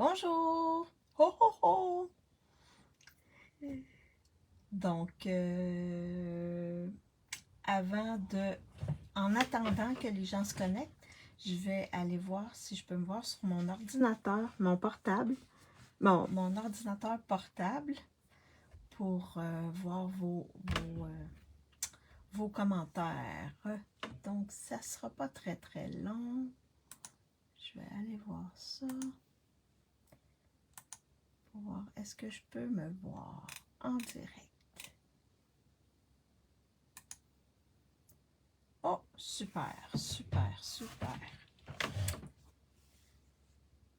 Bonjour! Ho ho ho! Donc, en attendant que les gens se connectent, je vais aller voir si je peux me voir sur mon ordinateur, mon portable, mon ordinateur portable pour voir vos commentaires. Donc, ça ne sera pas très très long. Je vais aller voir ça pour voir est-ce que je peux me voir en direct. Oh, super, super, super.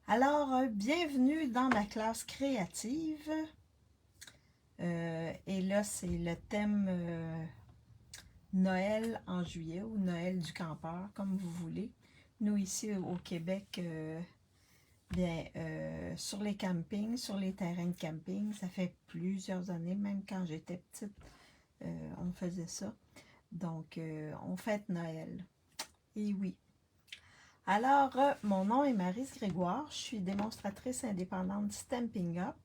Alors, bienvenue dans ma classe créative. Et là, c'est le thème Noël en juillet ou Noël du campeur, comme vous voulez. Nous, ici au Québec, sur les campings, sur les terrains de camping, ça fait plusieurs années, même quand j'étais petite, on faisait ça. Donc, on fête Noël. Et oui. Alors, mon nom est Maryse Grégoire, je suis démonstratrice indépendante Stampin' Up.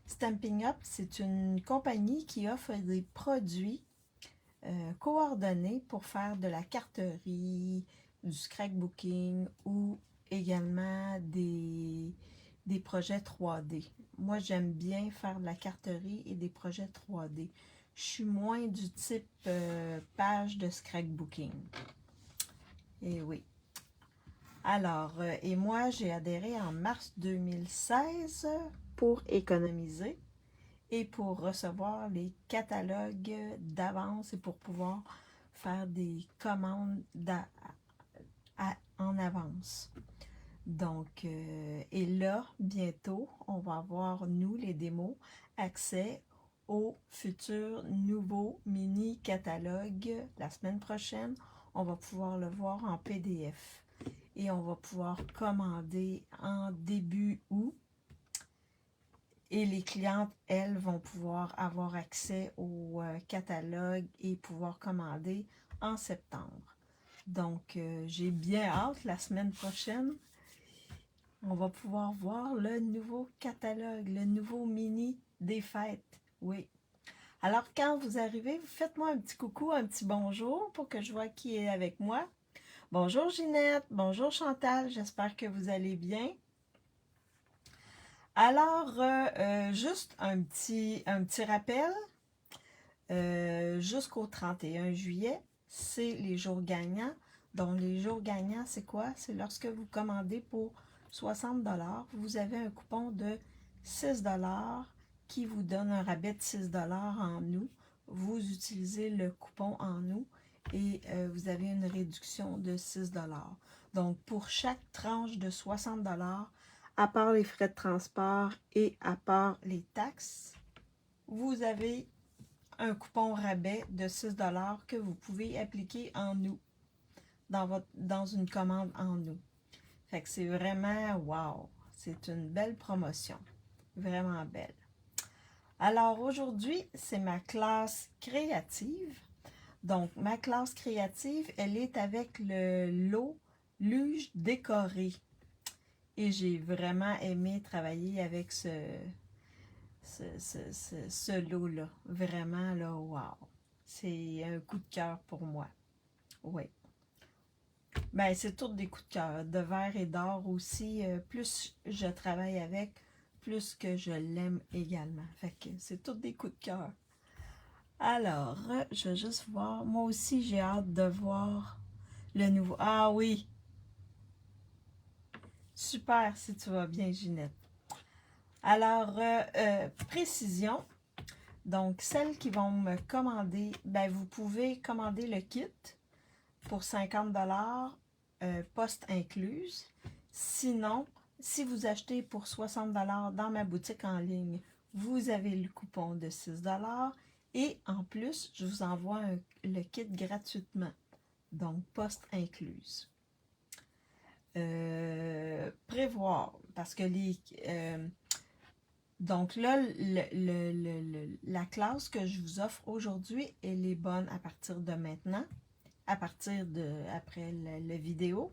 Stampin' Up, c'est une compagnie qui offre des produits coordonnés pour faire de la carterie, du scrapbooking ou également des projets 3D. Moi, j'aime bien faire de la carterie et des projets 3D. Je suis moins du type page de scrapbooking. Et oui. Alors, et moi, j'ai adhéré en mars 2016 pour économiser et pour recevoir les catalogues d'avance et pour pouvoir faire des commandes en avance. Donc, et là, bientôt, on va avoir, nous, les démos, accès aux futurs nouveaux mini-catalogues. La semaine prochaine, on va pouvoir le voir en PDF. Et on va pouvoir commander en début août. Et les clientes, elles, vont pouvoir avoir accès au catalogue et pouvoir commander en septembre. Donc, j'ai bien hâte la semaine prochaine. On va pouvoir voir le nouveau catalogue, le nouveau mini des fêtes. Oui. Alors, quand vous arrivez, faites-moi un petit coucou, un petit bonjour pour que je vois qui est avec moi. Bonjour Ginette, bonjour Chantal, j'espère que vous allez bien. Alors, juste un petit rappel, jusqu'au 31 juillet, c'est les jours gagnants. Donc, les jours gagnants, c'est quoi? C'est lorsque vous commandez pour 60 $, vous avez un coupon de 6 $ qui vous donne un rabais de 6 $ en nous. Vous utilisez le coupon en nous et vous avez une réduction de 6 $. Donc, pour chaque tranche de 60 $, à part les frais de transport et à part les taxes, vous avez un coupon rabais de 6 $ que vous pouvez appliquer en nous, dans une commande en nous. Fait que c'est vraiment wow! C'est une belle promotion. Vraiment belle. Alors aujourd'hui, c'est ma classe créative. Donc, ma classe créative, elle est avec le lot luge décoré. Et j'ai vraiment aimé travailler avec ce lot-là. Vraiment, là, wow! C'est un coup de cœur pour moi. Oui. Ben, c'est tous des coups de cœur. De verre et d'or aussi. Plus je travaille avec, plus que je l'aime également. Fait que c'est tous des coups de cœur. Alors, je vais juste voir. Moi aussi, j'ai hâte de voir le nouveau. Ah oui! Super si tu vas bien, Ginette. Alors, précision. Donc, celles qui vont me commander, ben, vous pouvez commander le kit pour 50 $, poste incluse. Sinon, si vous achetez pour 60 $ dans ma boutique en ligne, vous avez le coupon de 6 $ et en plus, je vous envoie le kit gratuitement. Donc, poste incluse. Prévoir, parce que donc là, la classe que je vous offre aujourd'hui, elle est bonne à partir de maintenant, après la vidéo.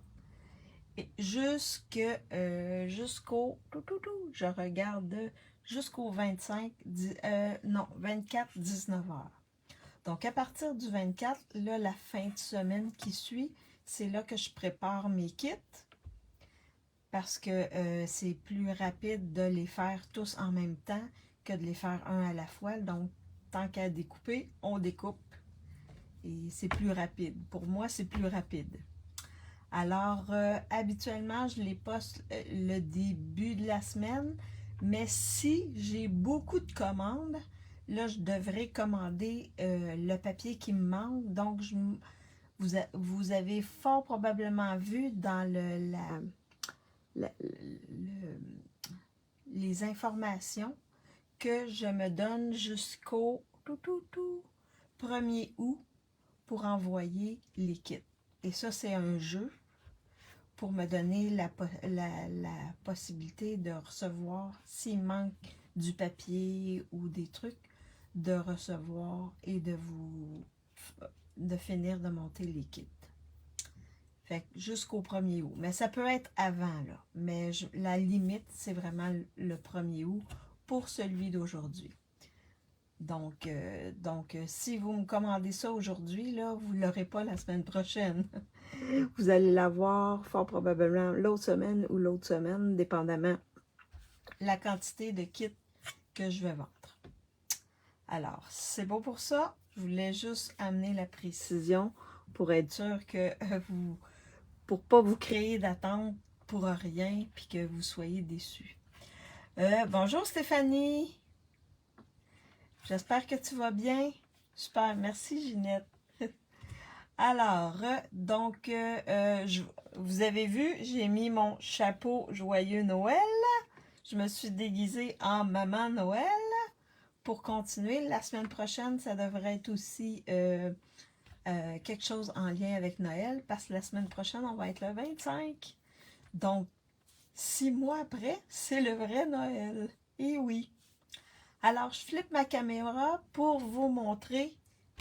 jusqu'au, je regarde, jusqu'au 24, 19 heures. Donc, à partir du 24, là, la fin de semaine qui suit, c'est là que je prépare mes kits parce que c'est plus rapide de les faire tous en même temps que de les faire un à la fois. Donc, tant qu'à découper, on découpe et c'est plus rapide. Pour moi, c'est plus rapide. Alors, habituellement, je les poste le début de la semaine, mais si j'ai beaucoup de commandes, là, je devrais commander le papier qui me manque. Donc, vous avez fort probablement vu dans les informations que je me donne jusqu'au 1er août pour envoyer les kits. Et ça, c'est un jeu pour me donner la possibilité de recevoir, s'il manque du papier ou des trucs, de recevoir et de finir de monter les kits. Fait que jusqu'au 1er août. Mais ça peut être avant, là. Mais la limite, c'est vraiment le 1er août pour celui d'aujourd'hui. Donc, si vous me commandez ça aujourd'hui, là, vous ne l'aurez pas la semaine prochaine. Vous allez l'avoir fort probablement l'autre semaine ou l'autre semaine, dépendamment la quantité de kits que je vais vendre. Alors, c'est bon pour ça. Je voulais juste amener la précision pour être sûr que pour pas vous créer d'attente pour rien puis que vous soyez déçus. Bonjour Stéphanie. J'espère que tu vas bien. Super, merci Ginette. Alors, donc, vous avez vu, j'ai mis mon chapeau Joyeux Noël. Je me suis déguisée en Maman Noël. Pour continuer, la semaine prochaine, ça devrait être aussi quelque chose en lien avec Noël, parce que la semaine prochaine, on va être le 25. Donc, 6 mois après, c'est le vrai Noël. Et oui. Alors, je flippe ma caméra pour vous montrer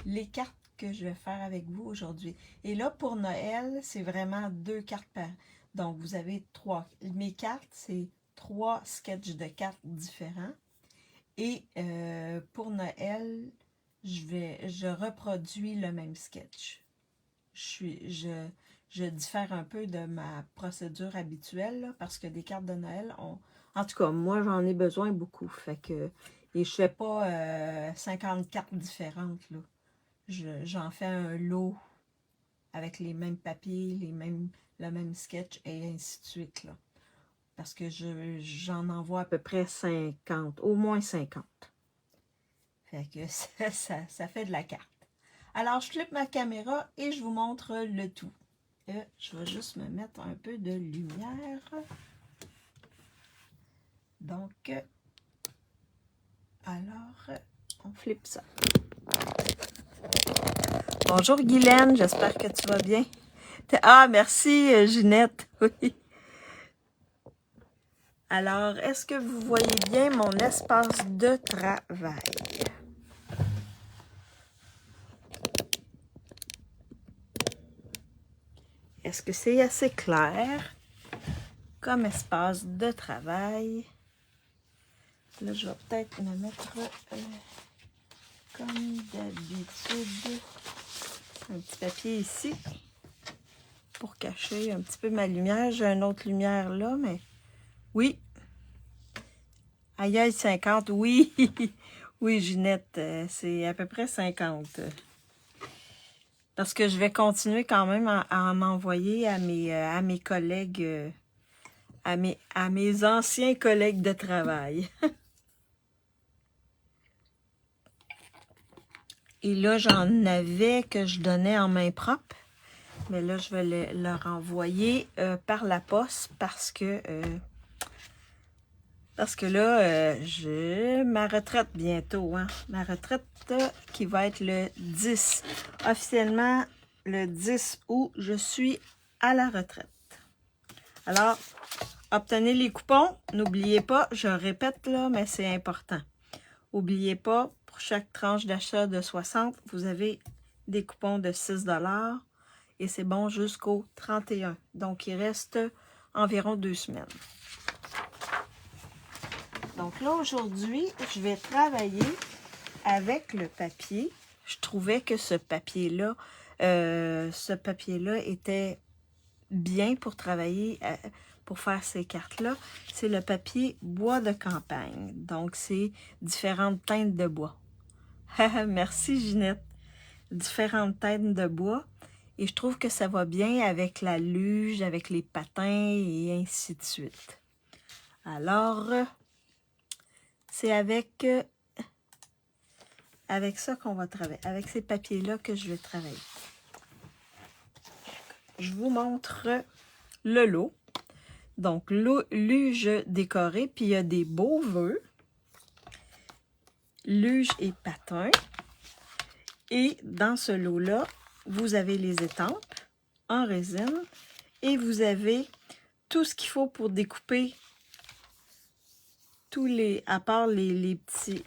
les cartes que je vais faire avec vous aujourd'hui. Et là, pour Noël, c'est vraiment 2 cartes par. Donc, vous avez 3. Mes cartes, c'est 3 sketchs de cartes différents. Et pour Noël, je reproduis le même sketch. Je diffère un peu de ma procédure habituelle, là, parce que des cartes de Noël, en tout cas, moi, j'en ai besoin beaucoup. Fait que, et je ne fais pas 50 cartes différentes, là. J'en fais un lot avec les mêmes papiers, le même sketch et ainsi de suite, là. Parce que j'en envoie à peu près 50, au moins 50. Fait que ça fait de la carte. Alors, je flippe ma caméra et je vous montre le tout. Je vais juste me mettre un peu de lumière. Donc, alors, on flippe ça. Bonjour Guylaine, j'espère que tu vas bien. Ah, merci Ginette. Oui. Alors, est-ce que vous voyez bien mon espace de travail? Est-ce que c'est assez clair comme espace de travail? Là, je vais peut-être me mettre, comme d'habitude, un petit papier ici pour cacher un petit peu ma lumière. J'ai une autre lumière là, mais oui. Aïe, aïe, 50, oui. Oui, Ginette, c'est à peu près 50. Parce que je vais continuer quand même à en envoyer à mes collègues, à mes anciens collègues de travail. Et là, j'en avais que je donnais en main propre. Mais là, je vais leur envoyer par la poste parce que là, j'ai ma retraite bientôt. Hein? Ma retraite qui va être le 10. Officiellement, le 10 août, je suis à la retraite. Alors, obtenez les coupons. N'oubliez pas, je répète là, mais c'est important. N'oubliez pas, pour chaque tranche d'achat de 60, vous avez des coupons de 6 $. et c'est bon jusqu'au 31. Donc, il reste environ 2 semaines. Donc là, aujourd'hui, je vais travailler avec le papier. Je trouvais que ce papier-là était bien pour travailler, pour faire ces cartes-là. C'est le papier bois de campagne. Donc, c'est différentes teintes de bois. Merci, Ginette. Différentes teintes de bois. Et je trouve que ça va bien avec la luge, avec les patins et ainsi de suite. Alors, c'est avec ça qu'on va travailler. Avec ces papiers-là que je vais travailler. Je vous montre le lot. Donc, luge décorée, puis il y a des beaux vœux. Luge et patins. Et dans ce lot-là, vous avez les étampes en résine et vous avez tout ce qu'il faut pour découper tous les, à part les petits,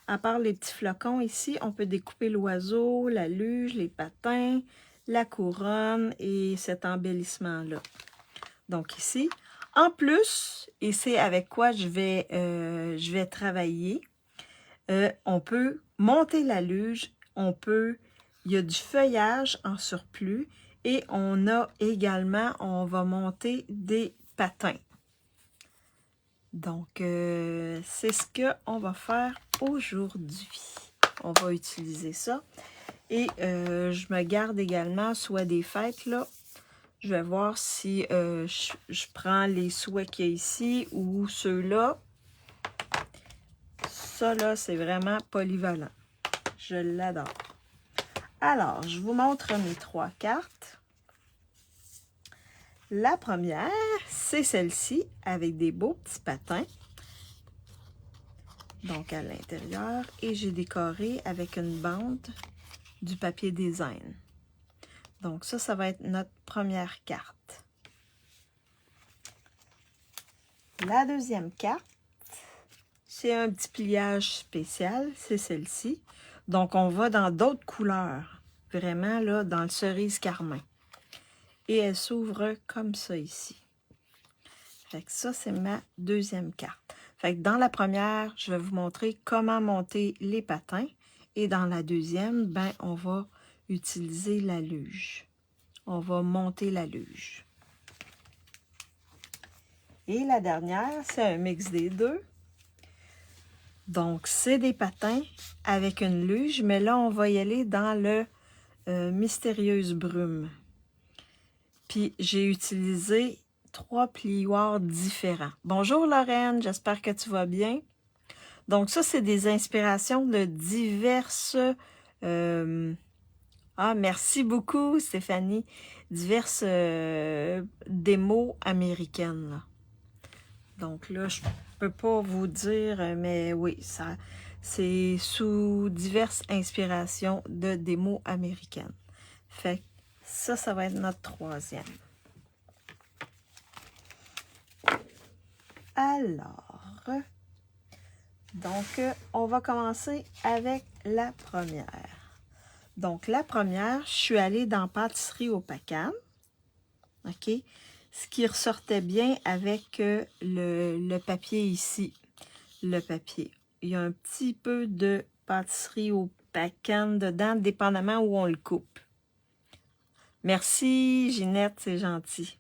à part les petits flocons ici, on peut découper l'oiseau, la luge, les patins, la couronne et cet embellissement-là. Donc ici, en plus, et c'est avec quoi je vais travailler, on peut monter la luge, il y a du feuillage en surplus et on a également, on va monter des patins. Donc, c'est ce qu'on va faire aujourd'hui. On va utiliser ça. Et je me garde également, soit des fêtes, là. Je vais voir si je prends les souhaits qu'il y a ici ou ceux-là. Ça, là, c'est vraiment polyvalent. Je l'adore. Alors, je vous montre mes 3 cartes. La première, c'est celle-ci, avec des beaux petits patins. Donc, à l'intérieur. Et j'ai décoré avec une bande du papier design. Donc, ça va être notre première carte. La deuxième carte, c'est un petit pliage spécial, c'est celle-ci. Donc, on va dans d'autres couleurs. Vraiment, là, dans le cerise carmin. Et elle s'ouvre comme ça ici. Fait que ça, c'est ma deuxième carte. Fait que dans la première, je vais vous montrer comment monter les patins. Et dans la deuxième, ben, on va utiliser la luge. On va monter la luge. Et la dernière, c'est un mix des deux. Donc, c'est des patins avec une luge, mais là, on va y aller dans le mystérieuse brume. Puis, j'ai utilisé 3 plioirs différents. Bonjour Lorraine, j'espère que tu vas bien. Donc, ça, c'est des inspirations de diverses... merci beaucoup Stéphanie. Diverses démos américaines, là. Donc là, je peux pas vous dire, mais oui, ça, c'est sous diverses inspirations de démos américaines. Fait que ça va être notre troisième. Alors, donc, on va commencer avec la première. Donc, la première, je suis allée dans Pâtisserie au Pacane. OK? Ce qui ressortait bien avec le papier ici. Le papier. Il y a un petit peu de Pâtisserie au Pacane dedans, dépendamment où on le coupe. Merci, Ginette, c'est gentil.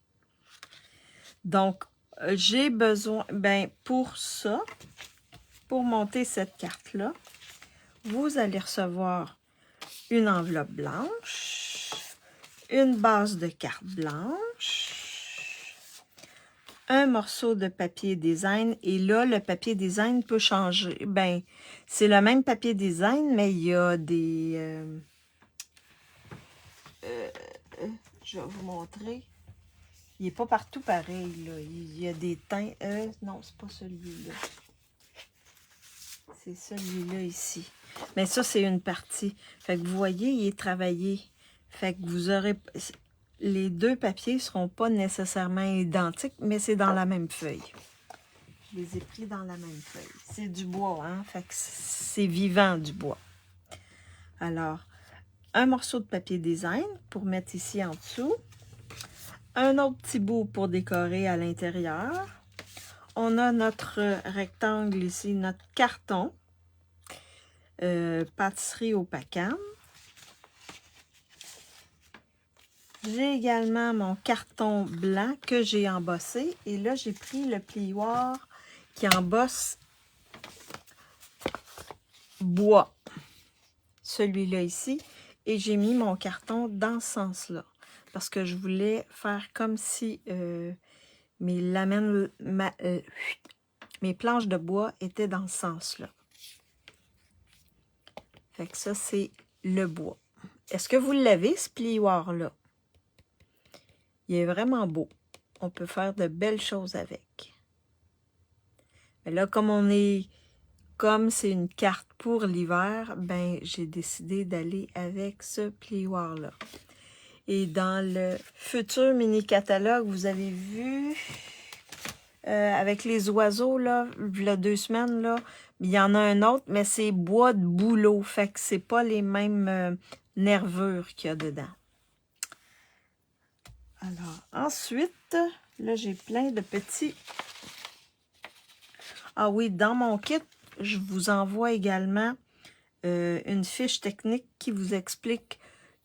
Donc, j'ai besoin, pour ça, pour monter cette carte-là, vous allez recevoir une enveloppe blanche, une base de carte blanche, un morceau de papier design, et là, le papier design peut changer. Ben, c'est le même papier design, mais il y a des... je vais vous montrer. Il n'est pas partout pareil, là. Il y a des teints. Non, c'est pas celui-là. C'est celui-là ici. Mais ça, c'est une partie. Fait que vous voyez, il est travaillé. Fait que vous aurez... Les deux papiers ne seront pas nécessairement identiques, mais c'est dans la même feuille. Je les ai pris dans la même feuille. C'est du bois, hein? Fait que c'est vivant, du bois. Alors, un morceau de papier design pour mettre ici en dessous. Un autre petit bout pour décorer à l'intérieur. On a notre rectangle ici, notre carton. Pâtisserie au Pacam. J'ai également mon carton blanc que j'ai embossé. Et là, j'ai pris le plioir qui embosse bois. Celui-là ici. Et j'ai mis mon carton dans ce sens-là. Parce que je voulais faire comme si mes planches de bois étaient dans ce sens-là. Fait que ça, c'est le bois. Est-ce que vous l'avez, ce plioir-là? Il est vraiment beau. On peut faire de belles choses avec. Mais là, comme c'est une carte pour l'hiver, ben j'ai décidé d'aller avec ce plioir-là. Et dans le futur mini-catalogue, vous avez vu, avec les oiseaux, là, il y a 2 semaines, là, il y en a un autre, mais c'est bois de bouleau. Fait que c'est pas les mêmes nervures qu'il y a dedans. Alors, ensuite, là, j'ai plein de petits... Ah oui, dans mon kit, je vous envoie également une fiche technique qui vous explique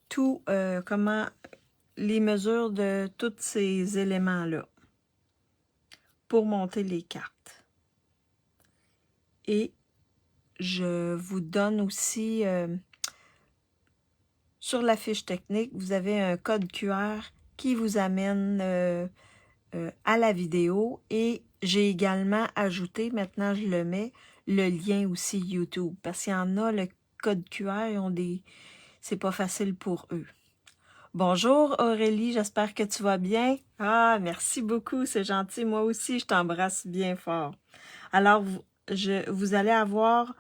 tout, comment les mesures de tous ces éléments-là pour monter les cartes. Et je vous donne aussi, sur la fiche technique, vous avez un code QR qui vous amène à la vidéo et j'ai également ajouté, maintenant je le mets, le lien aussi YouTube parce qu'il y en a, le code QR, ils ont c'est pas facile pour eux. Bonjour Aurélie, j'espère que tu vas bien. Ah, merci beaucoup, c'est gentil. Moi aussi, je t'embrasse bien fort. Alors, vous allez avoir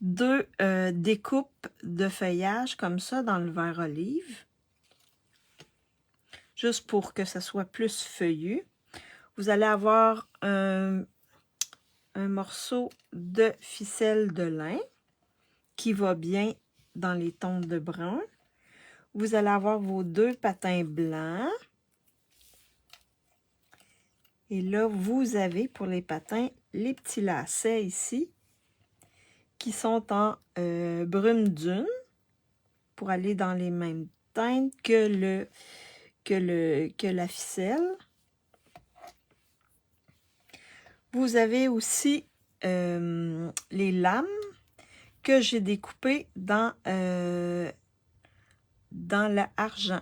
2 découpes de feuillage comme ça dans le vert olive. Juste pour que ça soit plus feuillu. Vous allez avoir un morceau de ficelle de lin qui va bien dans les tons de brun. Vous allez avoir vos 2 patins blancs. Et là, vous avez pour les patins les petits lacets ici qui sont en brume dune pour aller dans les mêmes teintes que la ficelle. Vous avez aussi les lames que j'ai découpées dans l'argent,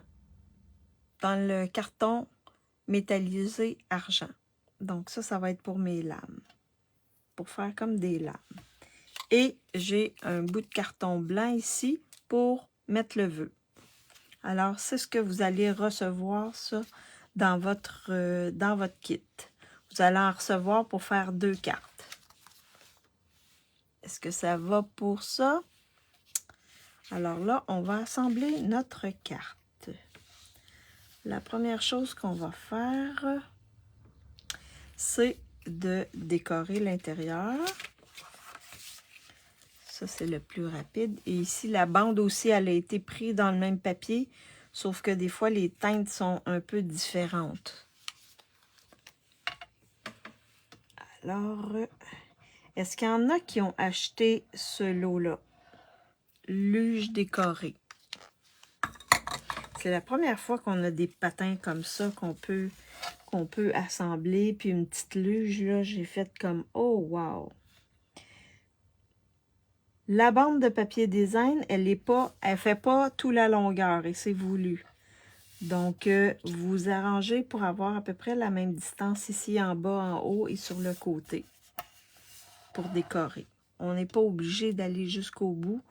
dans le carton métallisé argent. Donc ça va être pour mes lames, pour faire comme des lames. Et j'ai un bout de carton blanc ici pour mettre le vœu. Alors, c'est ce que vous allez recevoir, ça, dans votre kit. Vous allez en recevoir pour faire 2 cartes. Est-ce que ça va pour ça? Alors là, on va assembler notre carte. La première chose qu'on va faire, c'est de décorer l'intérieur. Ça, c'est le plus rapide. Et ici, la bande aussi, elle a été prise dans le même papier, sauf que des fois, les teintes sont un peu différentes. Alors, est-ce qu'il y en a qui ont acheté ce lot-là? Luge décorée. C'est la première fois qu'on a des patins comme ça qu'on peut assembler. Puis une petite luge, là, j'ai fait comme, oh, wow! La bande de papier design, elle fait pas toute la longueur et c'est voulu. Donc, vous arrangez pour avoir à peu près la même distance ici en bas, en haut et sur le côté pour décorer. On n'est pas obligé d'aller jusqu'au bout.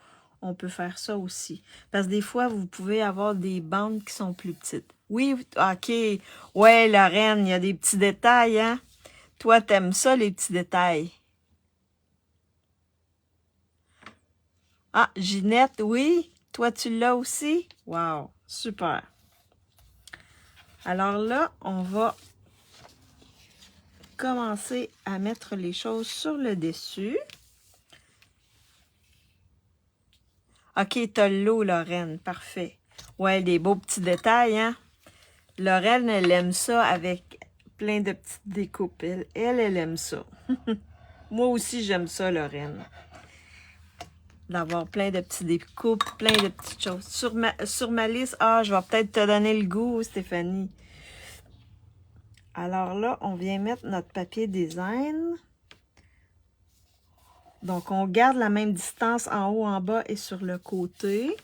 On peut faire ça aussi. Parce que des fois, vous pouvez avoir des bandes qui sont plus petites. Oui, ok. Ouais, Lorraine, il y a des petits détails, hein? Toi, t'aimes ça, les petits détails. Ah, Ginette, oui. Toi, tu l'as aussi? Wow, super. Alors là, on va commencer à mettre les choses sur le dessus. OK, t'as l'eau, Lorraine. Parfait. Ouais, des beaux petits détails, hein? Lorraine, elle aime ça avec plein de petites découpes. Elle aime ça. Moi aussi, j'aime ça, Lorraine. D'avoir plein de petites découpes, plein de petites choses. Sur ma liste, je vais peut-être te donner le goût, Stéphanie. Alors là, on vient mettre notre papier design. Donc, on garde la même distance en haut, en bas et sur le côté.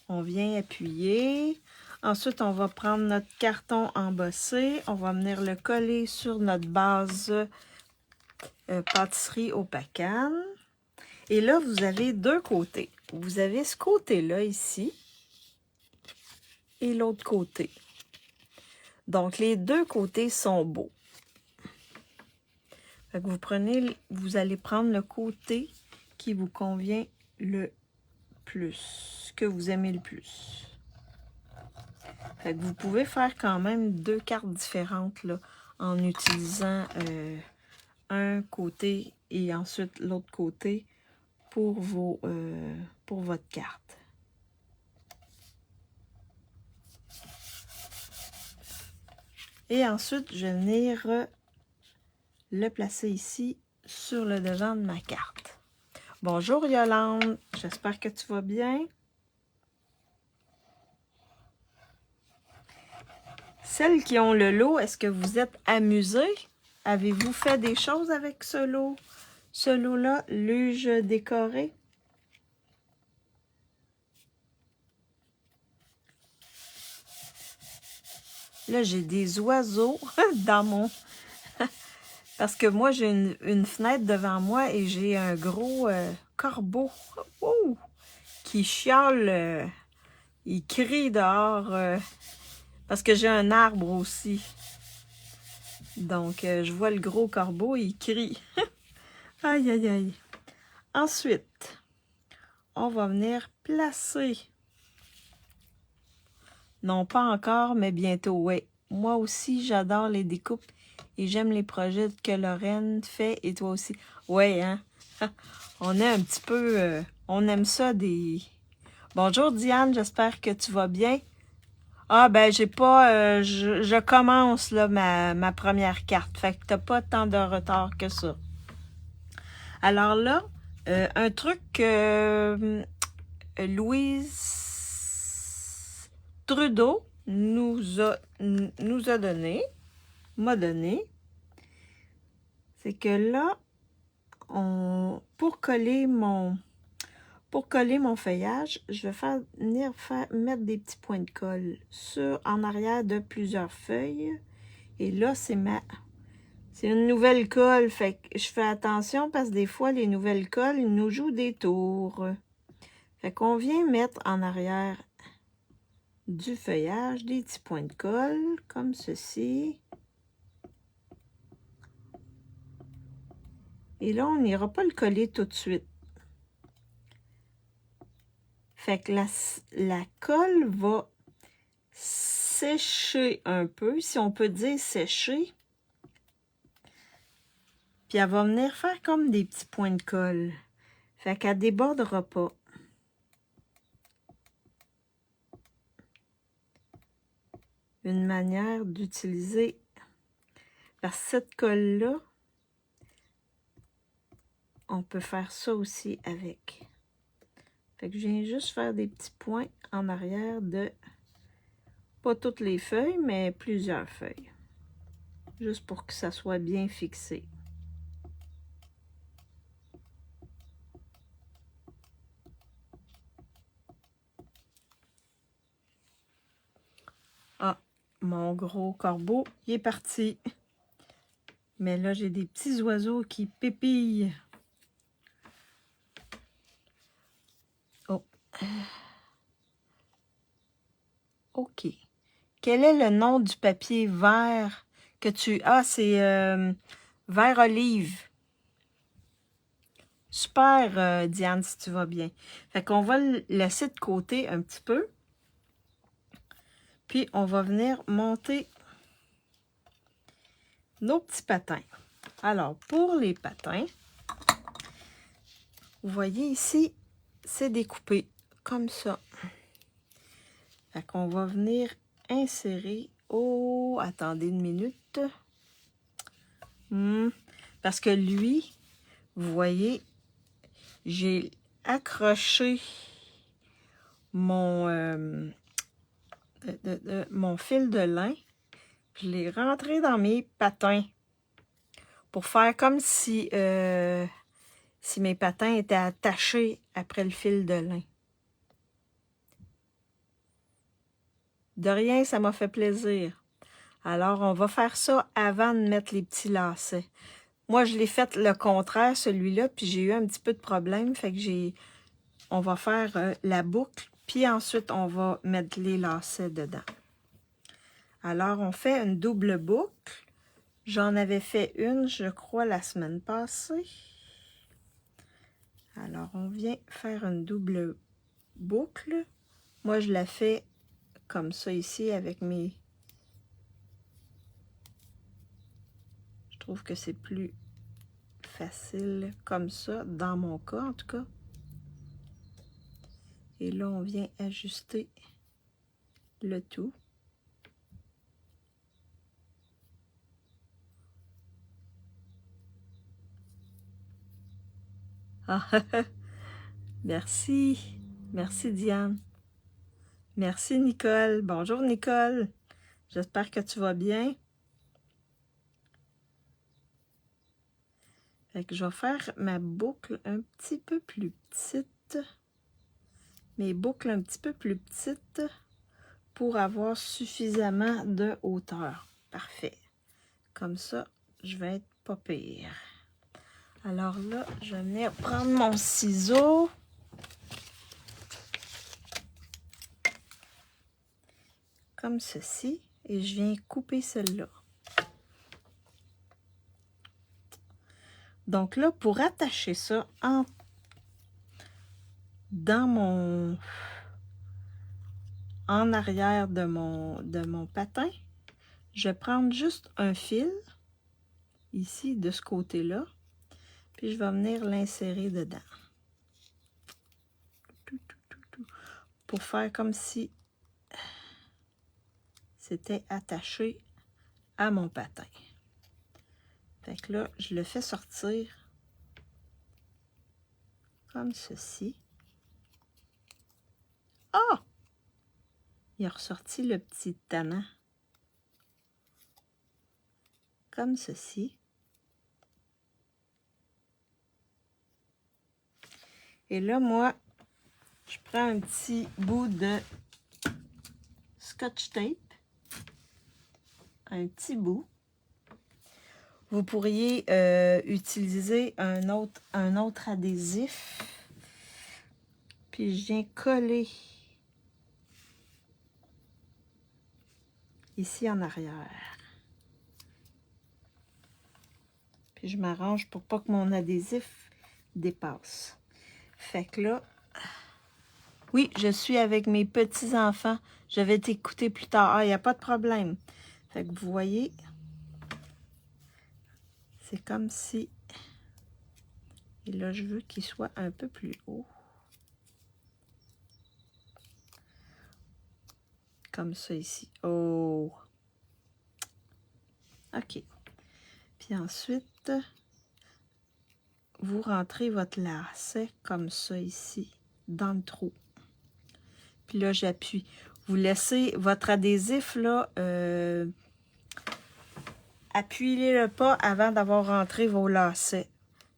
On vient appuyer. Ensuite, on va prendre notre carton embossé. On va venir le coller sur notre base pâtisserie au Pacane. Et là, vous avez deux côtés. Vous avez ce côté-là ici et l'autre côté. Donc, les deux côtés sont beaux. Fait que vous allez prendre le côté qui vous convient le plus, que vous aimez le plus. Fait que vous pouvez faire quand même deux cartes différentes là, en utilisant un côté et ensuite l'autre côté pour votre carte. Et ensuite, je vais venir le placer ici sur le devant de ma carte. Bonjour Yolande, j'espère que tu vas bien. Celles qui ont le lot, est-ce que vous êtes amusées? Avez-vous fait des choses avec ce lot? Ce lot-là, luge décoré? Là, j'ai des oiseaux dans mon... Parce que moi, j'ai une fenêtre devant moi et j'ai un gros corbeau qui chiale, il crie dehors parce que j'ai un arbre aussi. Donc, je vois le gros corbeau, il crie. Aïe, aïe, aïe. Ensuite, on va venir placer. Non, pas encore, mais bientôt, oui. Moi aussi, j'adore les découpes et j'aime les projets que Lorraine fait et toi aussi. Oui, hein? On est un petit peu... on aime ça des... Bonjour Diane, j'espère que tu vas bien. Ah, ben, j'ai pas... je commence, là, ma première carte. Fait que t'as pas tant de retard que ça. Alors là, un truc que Louise Trudeau m'a donné, c'est que là, pour coller mon feuillage, je vais venir mettre des petits points de colle en arrière de plusieurs feuilles. Et là, c'est une nouvelle colle. Fait que je fais attention parce que des fois, les nouvelles colles, ils nous jouent des tours. Fait qu'on vient mettre en arrière du feuillage des petits points de colle, comme ceci. Et là, on n'ira pas le coller tout de suite. Fait que la colle va sécher un peu, si on peut dire sécher. Puis elle va venir faire comme des petits points de colle. Fait qu'elle ne débordera pas. Une manière d'utiliser. Parce que cette colle-là, on peut faire ça aussi avec. Fait que je viens juste faire des petits points en arrière de, pas toutes les feuilles, mais plusieurs feuilles. Juste pour que ça soit bien fixé. Ah, mon gros corbeau, il est parti. Mais là, j'ai des petits oiseaux qui pépillent. Oh. OK. Quel est le nom du papier vert que tu... Ah, c'est vert olive. Super, Diane, si tu vas bien. Fait qu'on va le laisser de côté un petit peu. Puis, on va venir monter nos petits patins. Alors, pour les patins, Vous voyez ici, c'est découpé comme ça. Fait qu'on va venir insérer. Oh, attendez une minute. Parce que lui, vous voyez, j'ai accroché mon, mon fil de lin. Je l'ai rentré dans mes patins pour faire comme si mes patins étaient attachés après le fil de lin. De rien, ça m'a fait plaisir. Alors, on va faire ça avant de mettre les petits lacets. Moi, je l'ai fait le contraire, celui-là, puis j'ai eu un petit peu de problème. Fait que on va faire la boucle, puis ensuite, on va mettre les lacets dedans. Alors, on fait une double boucle. J'en avais fait une, je crois, la semaine passée. Alors, on vient faire une double boucle. Moi, je la fais comme ça ici avec mes... Je trouve que c'est plus facile comme ça, dans mon cas en tout cas. Et là, on vient ajuster le tout. Ah, merci. Merci, Diane. Merci, Nicole. Bonjour, Nicole. J'espère que tu vas bien. Fait que je vais faire ma boucle un petit peu plus petite. Mes boucles un petit peu plus petites pour avoir suffisamment de hauteur. Parfait. Comme ça, je vais être pas pire. Alors là, je vais venir prendre mon ciseau. Comme ceci. Et je viens couper celle-là. Donc là, pour attacher ça en arrière de mon patin, je vais prendre juste un fil, ici, de ce côté-là, puis je vais venir l'insérer dedans. Pour faire comme si c'était attaché à mon patin. Fait que là, je le fais sortir comme ceci. Ah! Il a ressorti le petit tannant. Comme ceci. Et là, moi, je prends un petit bout de Scotch tape. Un petit bout. Vous pourriez utiliser un autre adhésif. Puis je viens coller ici en arrière. Puis je m'arrange pour pas que mon adhésif dépasse. Fait que là, oui, je suis avec mes petits-enfants. Je vais t'écouter plus tard. Ah, il n'y a pas de problème. Fait que vous voyez, c'est comme si... Et là, je veux qu'il soit un peu plus haut. Comme ça ici. Oh! OK. Puis ensuite, vous rentrez votre lacet comme ça ici, dans le trou. Puis là, j'appuie. Vous laissez votre adhésif, là, appuyez-le pas avant d'avoir rentré vos lacets.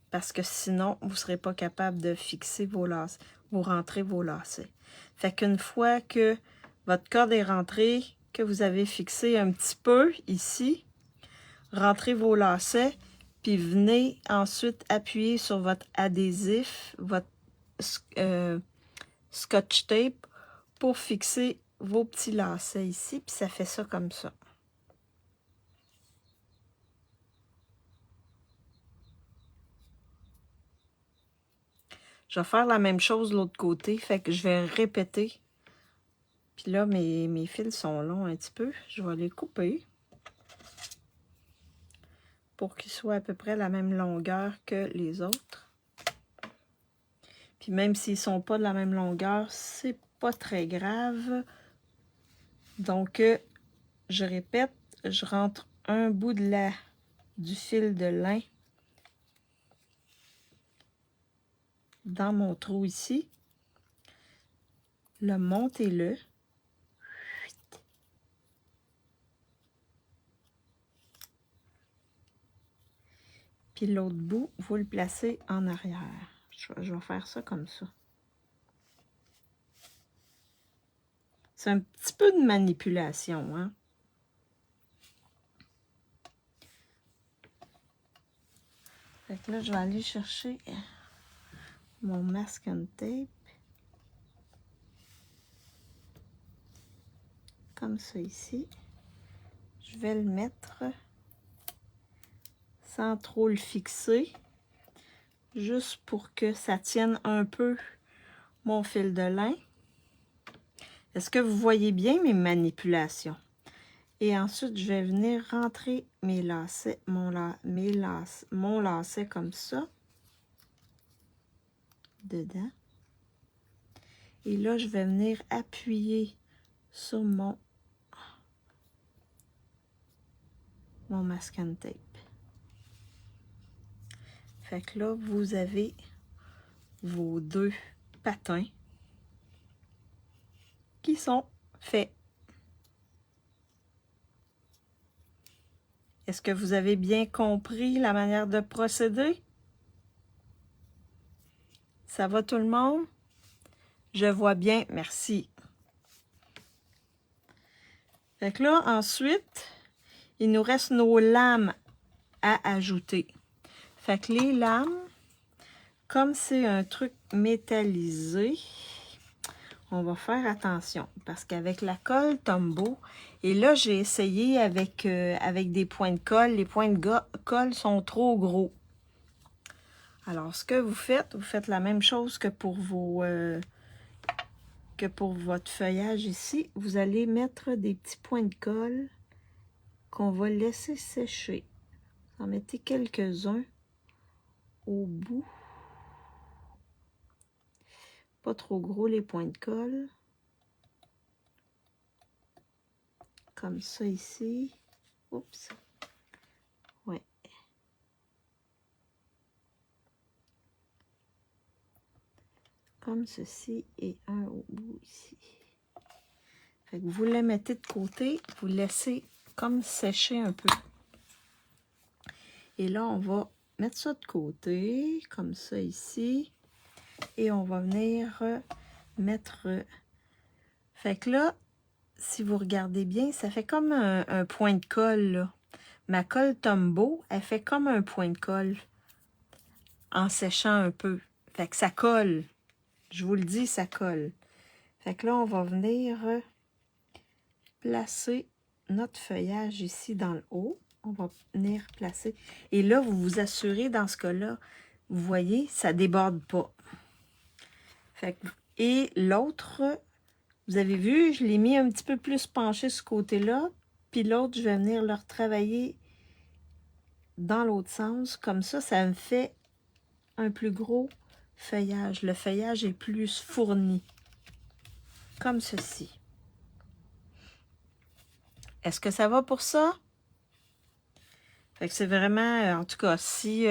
Parce que sinon, vous ne serez pas capable de fixer vos lacets. Vous rentrez vos lacets. Fait qu'une fois que votre corde est rentrée, que vous avez fixé un petit peu ici, rentrez vos lacets, puis venez ensuite appuyer sur votre adhésif, votre Scotch tape, pour fixer vos petits lacets ici, puis ça fait ça comme ça. Je vais faire la même chose de l'autre côté, fait que je vais répéter. Puis là, mes fils sont longs un petit peu. Je vais les couper pour qu'ils soient à peu près la même longueur que les autres. Puis même s'ils ne sont pas de la même longueur, c'est pas très grave. Donc, je répète, je rentre un bout du fil de lin dans mon trou ici. Le montez-le. Puis l'autre bout, vous le placez en arrière. Je vais faire ça comme ça. C'est un petit peu de manipulation, hein? Fait que là, je vais aller chercher mon masking tape. Comme ça ici. Je vais le mettre sans trop le fixer. Juste pour que ça tienne un peu mon fil de lin. Est-ce que vous voyez bien mes manipulations? Et ensuite, je vais venir rentrer mes lacets, mon lacet comme ça, dedans. Et là, je vais venir appuyer sur mon masking tape. Fait que là, vous avez vos deux patins qui sont faits. Est-ce que vous avez bien compris la manière de procéder? Ça va tout le monde? Je vois bien, merci. Fait que là, ensuite, il nous reste nos lames à ajouter. Fait que les lames, comme c'est un truc métallisé, on va faire attention parce qu'avec la colle Tombow, et là j'ai essayé avec des points de colle, les points de colle sont trop gros. Alors ce que vous faites la même chose que pour votre feuillage ici. Vous allez mettre des petits points de colle qu'on va laisser sécher. Vous en mettez quelques-uns au bout. Pas trop gros les points de colle. Comme ça ici. Oups. Ouais. Comme ceci et un au bout ici. Fait que vous les mettez de côté, vous laissez comme sécher un peu. Et là, on va mettre ça de côté, comme ça ici. Et on va venir mettre... Fait que là, si vous regardez bien, ça fait comme un point de colle, là. Ma colle Tombow, elle fait comme un point de colle en séchant un peu. Fait que ça colle. Je vous le dis, ça colle. Fait que là, on va venir placer notre feuillage ici dans le haut. On va venir placer. Et là, vous vous assurez dans ce cas-là, vous voyez, ça ne déborde pas. Fait que, et l'autre, vous avez vu, je l'ai mis un petit peu plus penché ce côté-là. Puis l'autre, je vais venir le retravailler dans l'autre sens. Comme ça, ça me fait un plus gros feuillage. Le feuillage est plus fourni. Comme ceci. Est-ce que ça va pour ça? Fait que c'est vraiment, en tout cas, si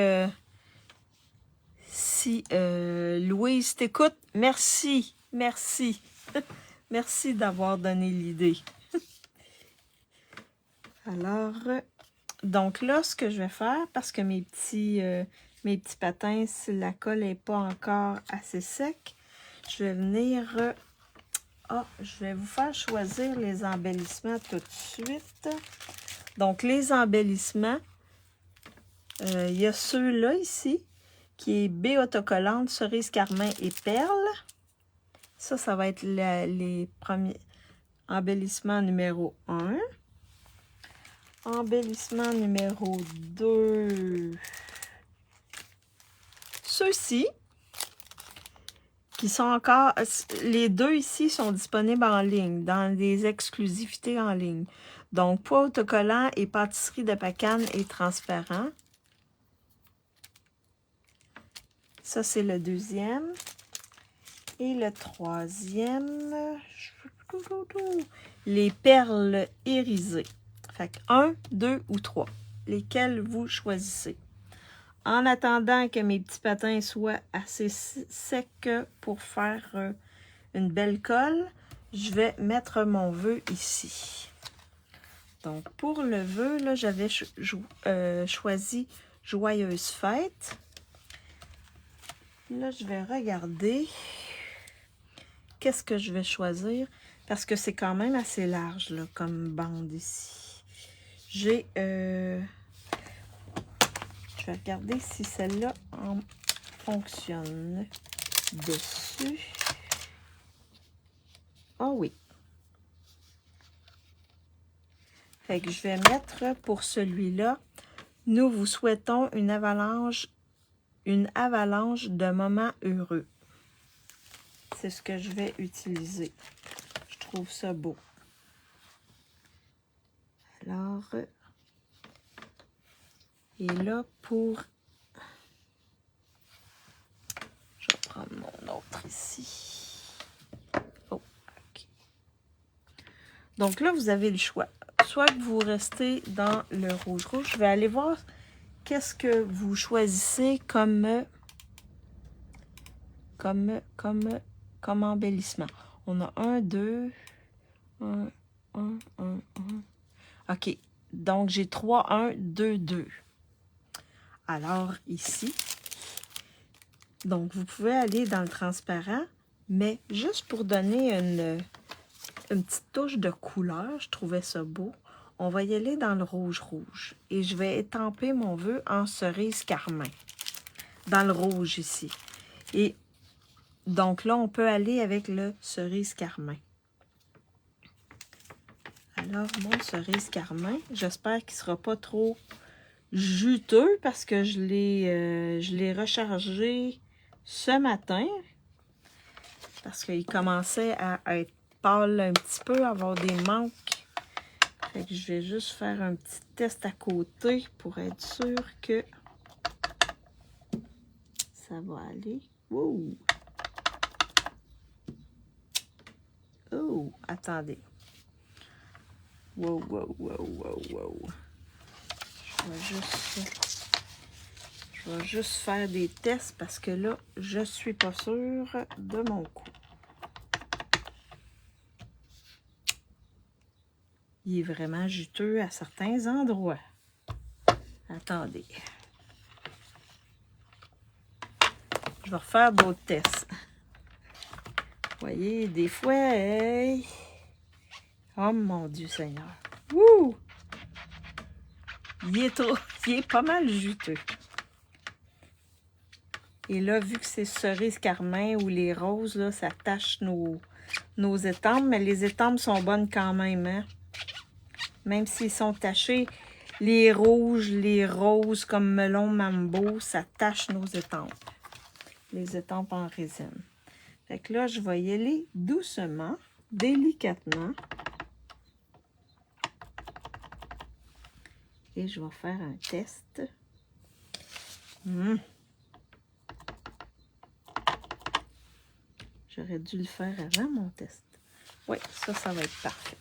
Louise t'écoute, merci, merci. Merci d'avoir donné l'idée. Alors, donc là, ce que je vais faire, parce que mes petits patins, si la colle n'est pas encore assez sec, je vais venir... je vais vous faire choisir les embellissements tout de suite. Donc, les embellissements, il y a ceux-là ici, qui est baie autocollante, cerise carmin et perle. Ça va être les premiers embellissements numéro 1. Embellissement numéro 2. Ceux-ci, qui sont encore... Les deux ici sont disponibles en ligne, dans des exclusivités en ligne. Donc, poids autocollant et pâtisserie de pacane et transparent. Ça, c'est le deuxième. Et le troisième, les perles irisées. Fait que 1, 2 ou 3. Lesquels vous choisissez. En attendant que mes petits patins soient assez secs pour faire une belle colle, je vais mettre mon vœu ici. Donc, pour le vœu, là, j'avais choisi Joyeuse fête. Là, je vais regarder qu'est-ce que je vais choisir parce que c'est quand même assez large là, comme bande ici. J'ai... je vais regarder si celle-là fonctionne dessus. Oh oui. Fait que je vais mettre pour celui-là, nous vous souhaitons une avalanche de moments heureux. C'est ce que je vais utiliser. Je trouve ça beau. Alors, et là pour... Je vais prendre mon autre ici. Oh, ok. Donc là, vous avez le choix. Soit que vous restez dans le rouge. Je vais aller voir qu'est-ce que vous choisissez comme embellissement. On a 1, 2, 1, 1, 1, 1. OK. Donc, j'ai 3, 1, 2, 2. Alors, ici, donc, vous pouvez aller dans le transparent, mais juste pour donner une petite touche de couleur, je trouvais ça beau. On va y aller dans le rouge. Et je vais étamper mon vœu en cerise carmin. Dans le rouge ici. Et donc là, on peut aller avec le cerise carmin. Alors, mon cerise carmin, j'espère qu'il ne sera pas trop juteux parce que je l'ai rechargé ce matin. Parce qu'il commençait à être pâle un petit peu, à avoir des manques. Fait que je vais juste faire un petit test à côté pour être sûr que ça va aller. Wow! Oh, attendez. Wow. Je vais juste faire des tests parce que là, je suis pas sûre de mon coup. Il est vraiment juteux à certains endroits. Attendez. Je vais refaire d'autres tests. Vous voyez, des fois, hey. Oh mon Dieu Seigneur. Wouh! Il est pas mal juteux. Et là, vu que c'est cerise carmin ou les roses, là, ça tache nos étampes. Mais les étampes sont bonnes quand même, hein? Même s'ils sont tachés, les rouges, les roses comme melon mambo, ça tache nos étampes. Les étampes en résine. Fait que là, je vais y aller doucement, délicatement. Et je vais faire un test. J'aurais dû le faire avant mon test. Oui, ça va être parfait.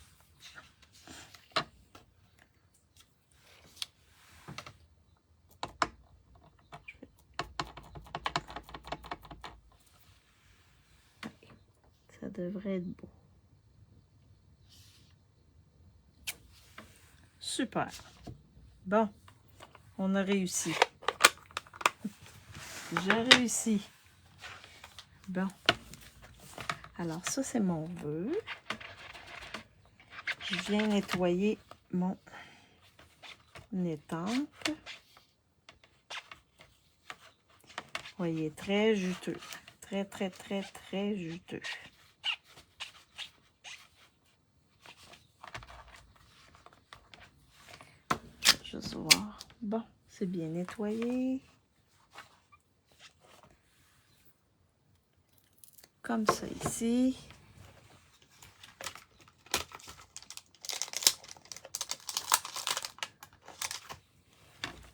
Ça devrait être beau. Super. Bon, on a réussi. J'ai réussi. Bon. Alors, ça, c'est mon vœu. Je viens nettoyer mon étampe. Vous voyez, très juteux. Très juteux. Juste voir. Bon, c'est bien nettoyé. Comme ça ici.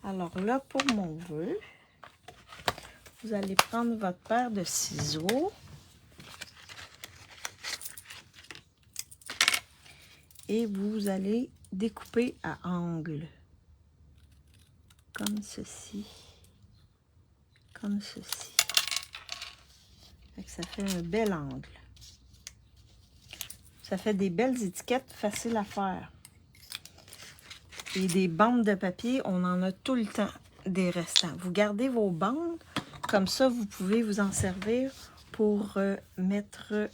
Alors là, pour mon vœu, vous allez prendre votre paire de ciseaux et vous allez découper à angle. Comme ceci. Comme ceci. Fait que ça fait un bel angle. Ça fait des belles étiquettes faciles à faire. Et des bandes de papier, on en a tout le temps des restants. Vous gardez vos bandes, comme ça vous pouvez vous en servir pour mettre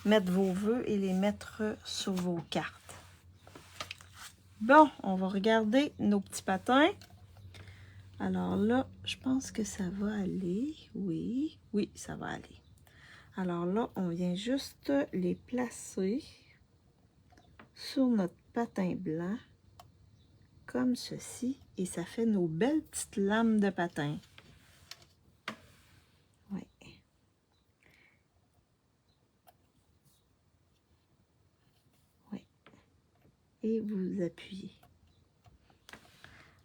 vos vœux et les mettre sur vos cartes. Bon, on va regarder nos petits patins. Alors là, je pense que ça va aller. Oui, oui, ça va aller. Alors là, on vient juste les placer sur notre patin blanc, comme ceci, et ça fait nos belles petites lames de patin. Oui. Oui. Et vous appuyez.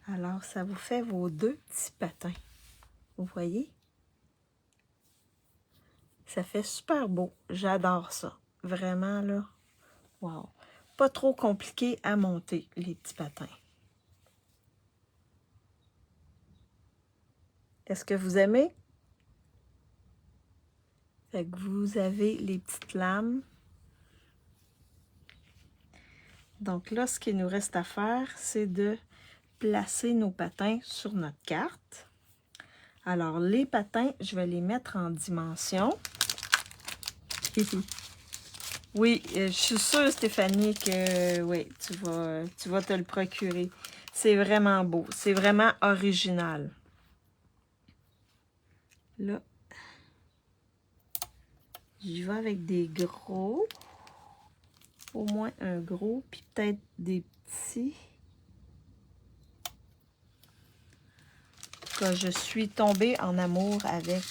Alors, ça vous fait vos deux petits patins. Vous voyez? Ça fait super beau. J'adore ça. Vraiment, là. Wow. Pas trop compliqué à monter, les petits patins. Est-ce que vous aimez? Fait que vous avez les petites lames. Donc là, ce qu'il nous reste à faire, c'est de placer nos patins sur notre carte. Alors, les patins, je vais les mettre en dimension. Oui, je suis sûre, Stéphanie, que oui, tu vas te le procurer. C'est vraiment beau. C'est vraiment original. Là, j'y vais avec des gros. Au moins un gros, puis peut-être des petits. Que je suis tombée en amour avec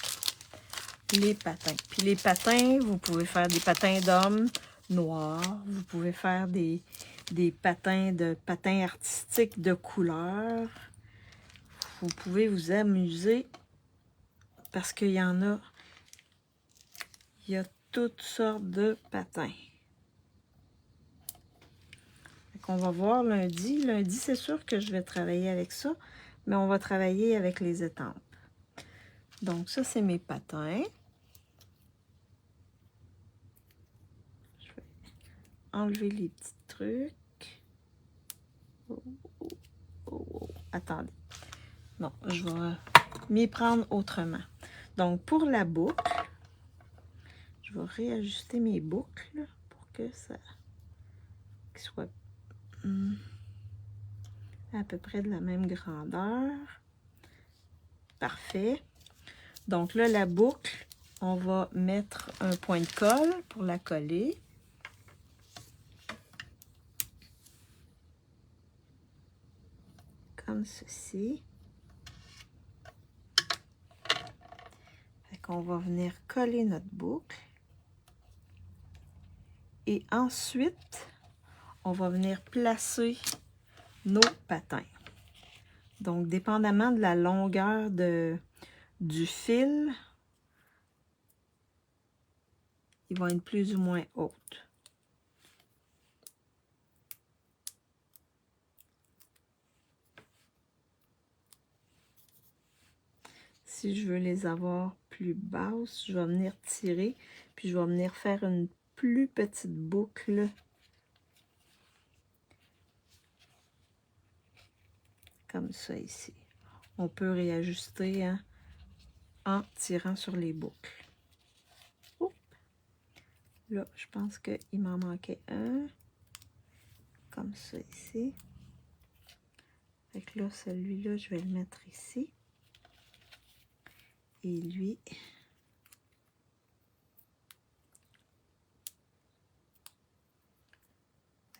les patins. Puis les patins, vous pouvez faire des patins d'hommes noirs. Vous pouvez faire des patins artistiques de couleur. Vous pouvez vous amuser parce qu'il y en a. Il y a toutes sortes de patins. On va voir lundi. Lundi, c'est sûr que je vais travailler avec ça, mais on va travailler avec les étampes. Donc, ça, c'est mes patins. Je vais enlever les petits trucs. Oh, oh, oh, oh. Attendez. Non, je vais m'y prendre autrement. Donc, pour la boucle, je vais réajuster mes boucles pour que ça soit à peu près de la même grandeur. Parfait. Donc là, la boucle, on va mettre un point de colle pour la coller. Comme ceci. Fait qu'on va venir coller notre boucle. Et ensuite, on va venir placer nos patins. Donc, dépendamment de la longueur du fil, ils vont être plus ou moins hautes. Si je veux les avoir plus basses, je vais venir tirer, puis je vais venir faire une plus petite boucle. Comme ça ici. On peut réajuster hein, en tirant sur les boucles. Oups. Là, je pense qu'il m'en manquait un. Comme ça ici. Fait que là, celui-là, je vais le mettre ici. Et lui,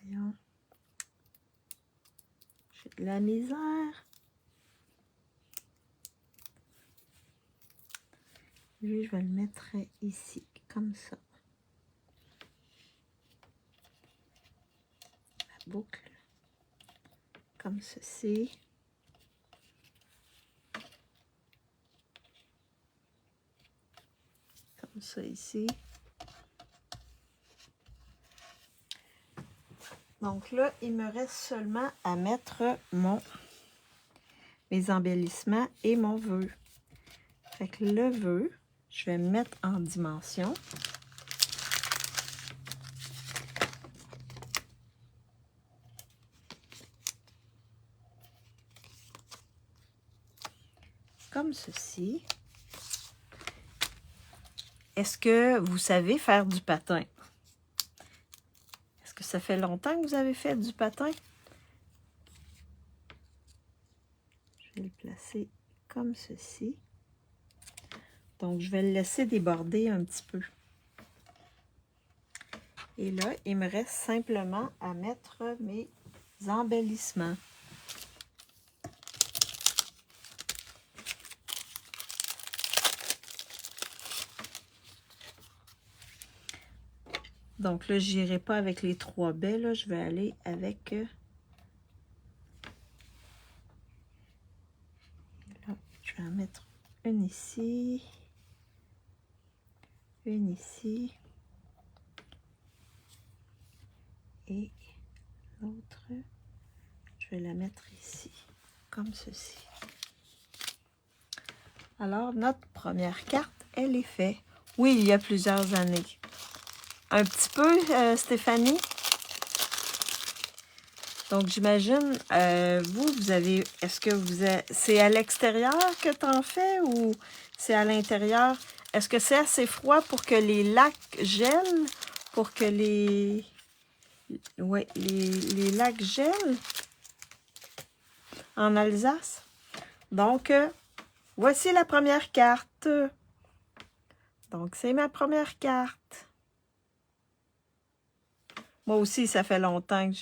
voyons, j'ai de la misère. Lui, je vais le mettre ici, comme ça. La boucle, comme ceci. Comme ça ici. Donc là, il me reste seulement à mettre mes embellissements et mon vœu. Fait que le vœu, je vais me mettre en dimension. Comme ceci. Est-ce que vous savez faire du patin? Est-ce que ça fait longtemps que vous avez fait du patin? Je vais le placer comme ceci. Donc, je vais le laisser déborder un petit peu. Et là, il me reste simplement à mettre mes embellissements. Donc là, je n'irai pas avec les 3 baies, là, je vais aller avec... Là, je vais en mettre une ici, une ici, et l'autre, je vais la mettre ici, comme ceci. Alors, notre première carte, elle est faite. Oui, il y a plusieurs années. Un petit peu, Stéphanie? Donc, j'imagine, vous avez... Est-ce que vous avez... C'est à l'extérieur que tu en fais ou c'est à l'intérieur? Est-ce que c'est assez froid pour que les lacs gèlent? Pour que les... Oui, les lacs gèlent en Alsace? Donc, voici la première carte. Donc, c'est ma première carte. Moi aussi, ça fait longtemps que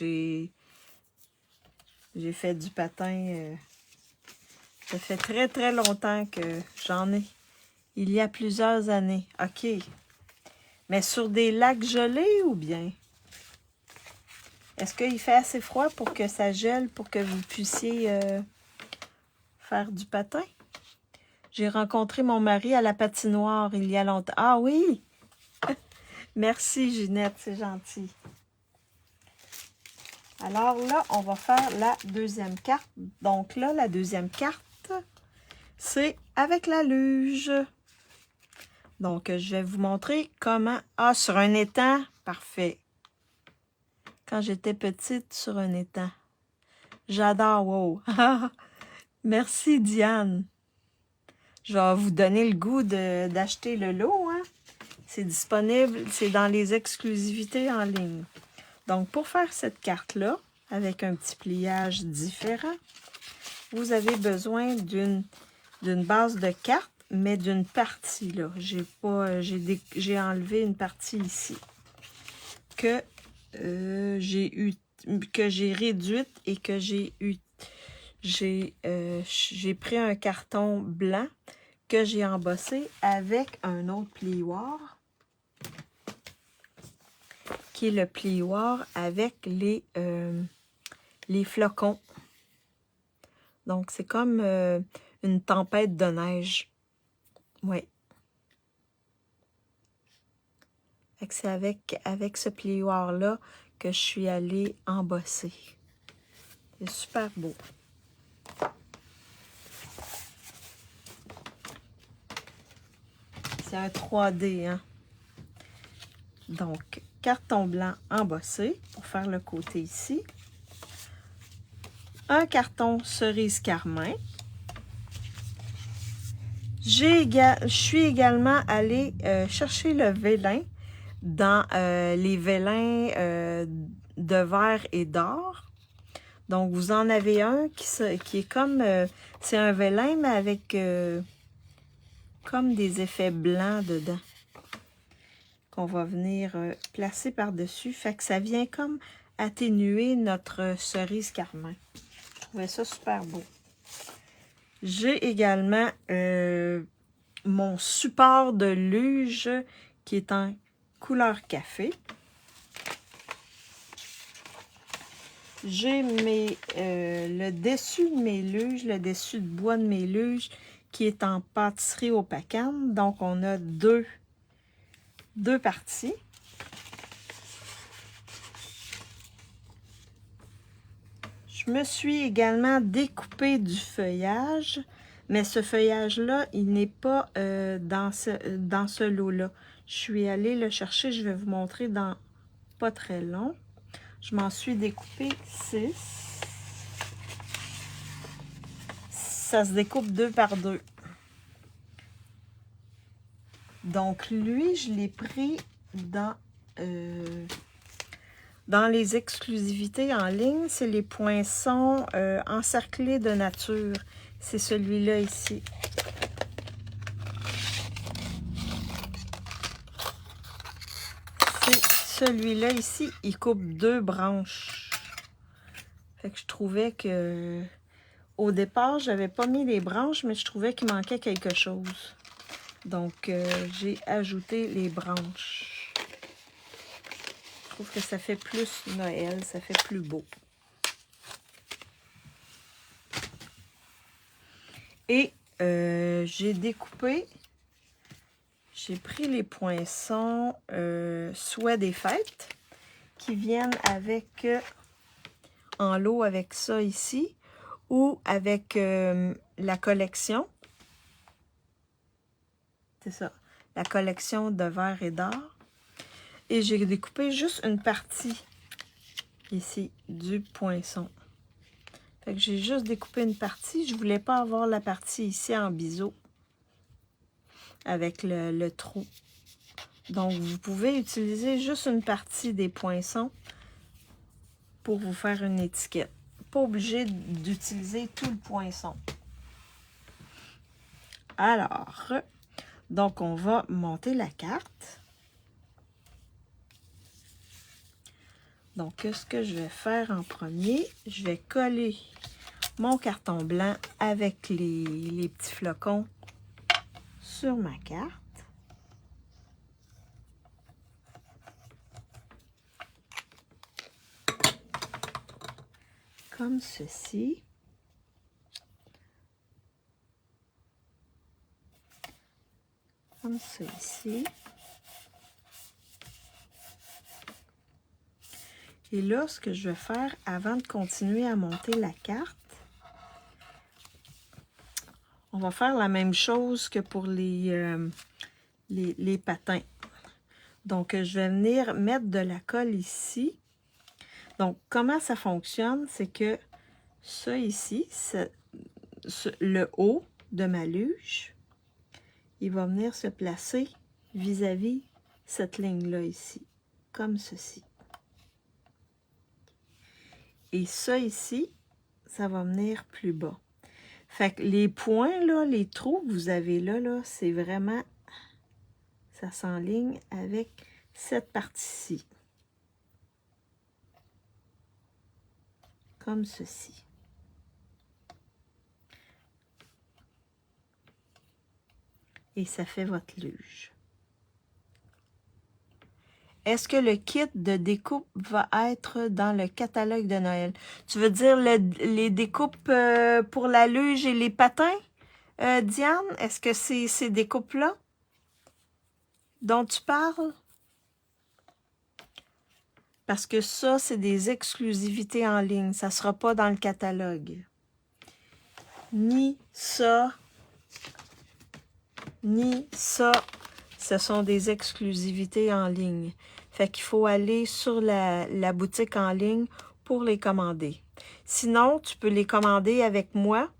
j'ai fait du patin. Ça fait très, très longtemps que j'en ai. Il y a plusieurs années. OK. Mais sur des lacs gelés ou bien? Est-ce qu'il fait assez froid pour que ça gèle, pour que vous puissiez faire du patin? J'ai rencontré mon mari à la patinoire il y a longtemps. Ah oui! Merci, Ginette, c'est gentil. Alors là, on va faire la deuxième carte. Donc là, la deuxième carte, c'est avec la luge. Donc, je vais vous montrer comment... Ah, sur un étang, parfait. Quand j'étais petite, sur un étang. J'adore, wow. Merci, Diane. Je vais vous donner le goût d'acheter le lot, hein. C'est disponible, c'est dans les exclusivités en ligne. Donc, pour faire cette carte-là, avec un petit pliage différent, vous avez besoin d'une base de carte, mais d'une partie, là. J'ai enlevé une partie ici que j'ai réduite et que j'ai pris un carton blanc que j'ai embossé avec un autre plioir, qui est le plioir avec les flocons. Donc, c'est comme une tempête de neige. Oui. C'est avec ce plioir-là que je suis allée embosser. C'est super beau. C'est un 3D, hein? Donc, carton blanc embossé pour faire le côté ici. Un carton cerise carmin. Je suis également allée chercher le vélin dans les vélins de verre et d'or. Donc, vous en avez un qui est comme... c'est un vélin, mais avec comme des effets blancs dedans, qu'on va venir placer par-dessus. Fait que ça vient comme atténuer notre cerise carmin. Je trouvais ça super beau. J'ai également mon support de luge qui est en couleur café. J'ai le dessus de mes luges, le dessus de bois de mes luges qui est en pâtisserie au Pacane. Donc, on a deux parties. Je me suis également découpé du feuillage, mais ce feuillage-là, il n'est pas dans ce lot-là. Je suis allée le chercher, je vais vous montrer dans pas très long. Je m'en suis découpé 6. Ça se découpe 2 par 2. Donc, lui, je l'ai pris dans les exclusivités en ligne. C'est les poinçons encerclés de nature. C'est celui-là ici. C'est celui-là ici. Il coupe 2 branches. Fait que je trouvais que... Au départ, j'avais pas mis les branches, mais je trouvais qu'il manquait quelque chose. Donc, j'ai ajouté les branches. Je trouve que ça fait plus Noël, ça fait plus beau. Et j'ai découpé, j'ai pris les poinçons souhait des fêtes qui viennent avec, en lot avec ça ici, ou avec la collection. C'est ça, la collection de verre et d'or. Et j'ai découpé juste une partie ici du poinçon. Fait que j'ai juste découpé une partie. Je voulais pas avoir la partie ici en biseau avec le trou. Donc, vous pouvez utiliser juste une partie des poinçons pour vous faire une étiquette. Pas obligé d'utiliser tout le poinçon. Alors, donc on va monter la carte. Donc, ce que je vais faire en premier, je vais coller mon carton blanc avec les petits flocons sur ma carte. Comme ceci. Comme ceci. Et là, ce que je vais faire avant de continuer à monter la carte, on va faire la même chose que pour les patins. Donc, je vais venir mettre de la colle ici. Donc, comment ça fonctionne? C'est que ça ici, le haut de ma luge, il va venir se placer vis-à-vis cette ligne-là ici, comme ceci. Et ça ici, ça va venir plus bas. Fait que les points, là, les trous que vous avez là, c'est vraiment, ça s'enligne avec cette partie-ci. Comme ceci. Et ça fait votre luge. Est-ce que le kit de découpe va être dans le catalogue de Noël? Tu veux dire les découpes pour la luge et les patins, Diane? Est-ce que c'est ces découpes-là dont tu parles? Parce que ça, c'est des exclusivités en ligne. Ça ne sera pas dans le catalogue. Ni ça, ni ça. Ce sont des exclusivités en ligne. Fait qu'il faut aller sur la boutique en ligne pour les commander. Sinon, tu peux les commander avec moi.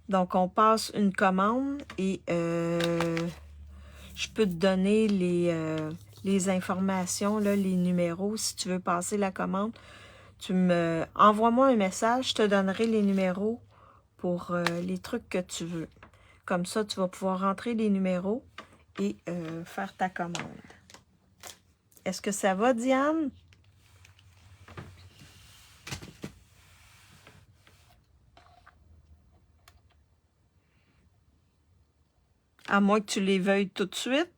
Donc, on passe une commande et je peux te donner les informations, là, les numéros. Si tu veux passer la commande, envoie-moi un message, je te donnerai les numéros pour les trucs que tu veux. Comme ça, tu vas pouvoir rentrer les numéros et faire ta commande. Est-ce que ça va, Diane? À moins que tu les veuilles tout de suite.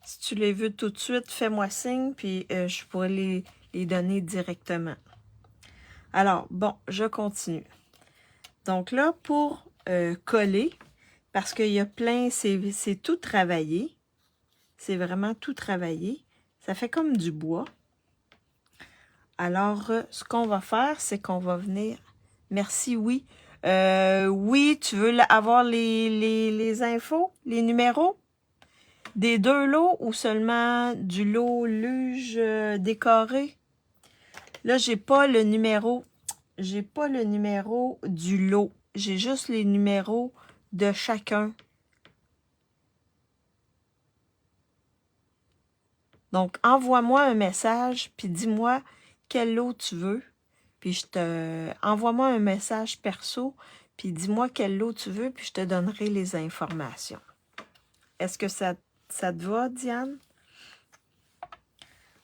Si tu les veux tout de suite, fais-moi signe, puis je pourrais les donner directement. Alors, bon, je continue. Donc là, pour coller, parce qu'il y a plein, c'est tout travaillé. C'est vraiment tout travaillé. Ça fait comme du bois. Alors, ce qu'on va faire, c'est qu'on va venir... Merci, oui. Oui, tu veux avoir les infos, les numéros des deux lots ou seulement du lot luge décoré? Là, j'ai pas le numéro. J'ai pas le numéro du lot. J'ai juste les numéros de chacun. Donc, envoie-moi un message, puis dis-moi quel lot tu veux. Puis envoie-moi un message perso, puis dis-moi quel lot tu veux, puis je te donnerai les informations. Est-ce que ça te va, Diane?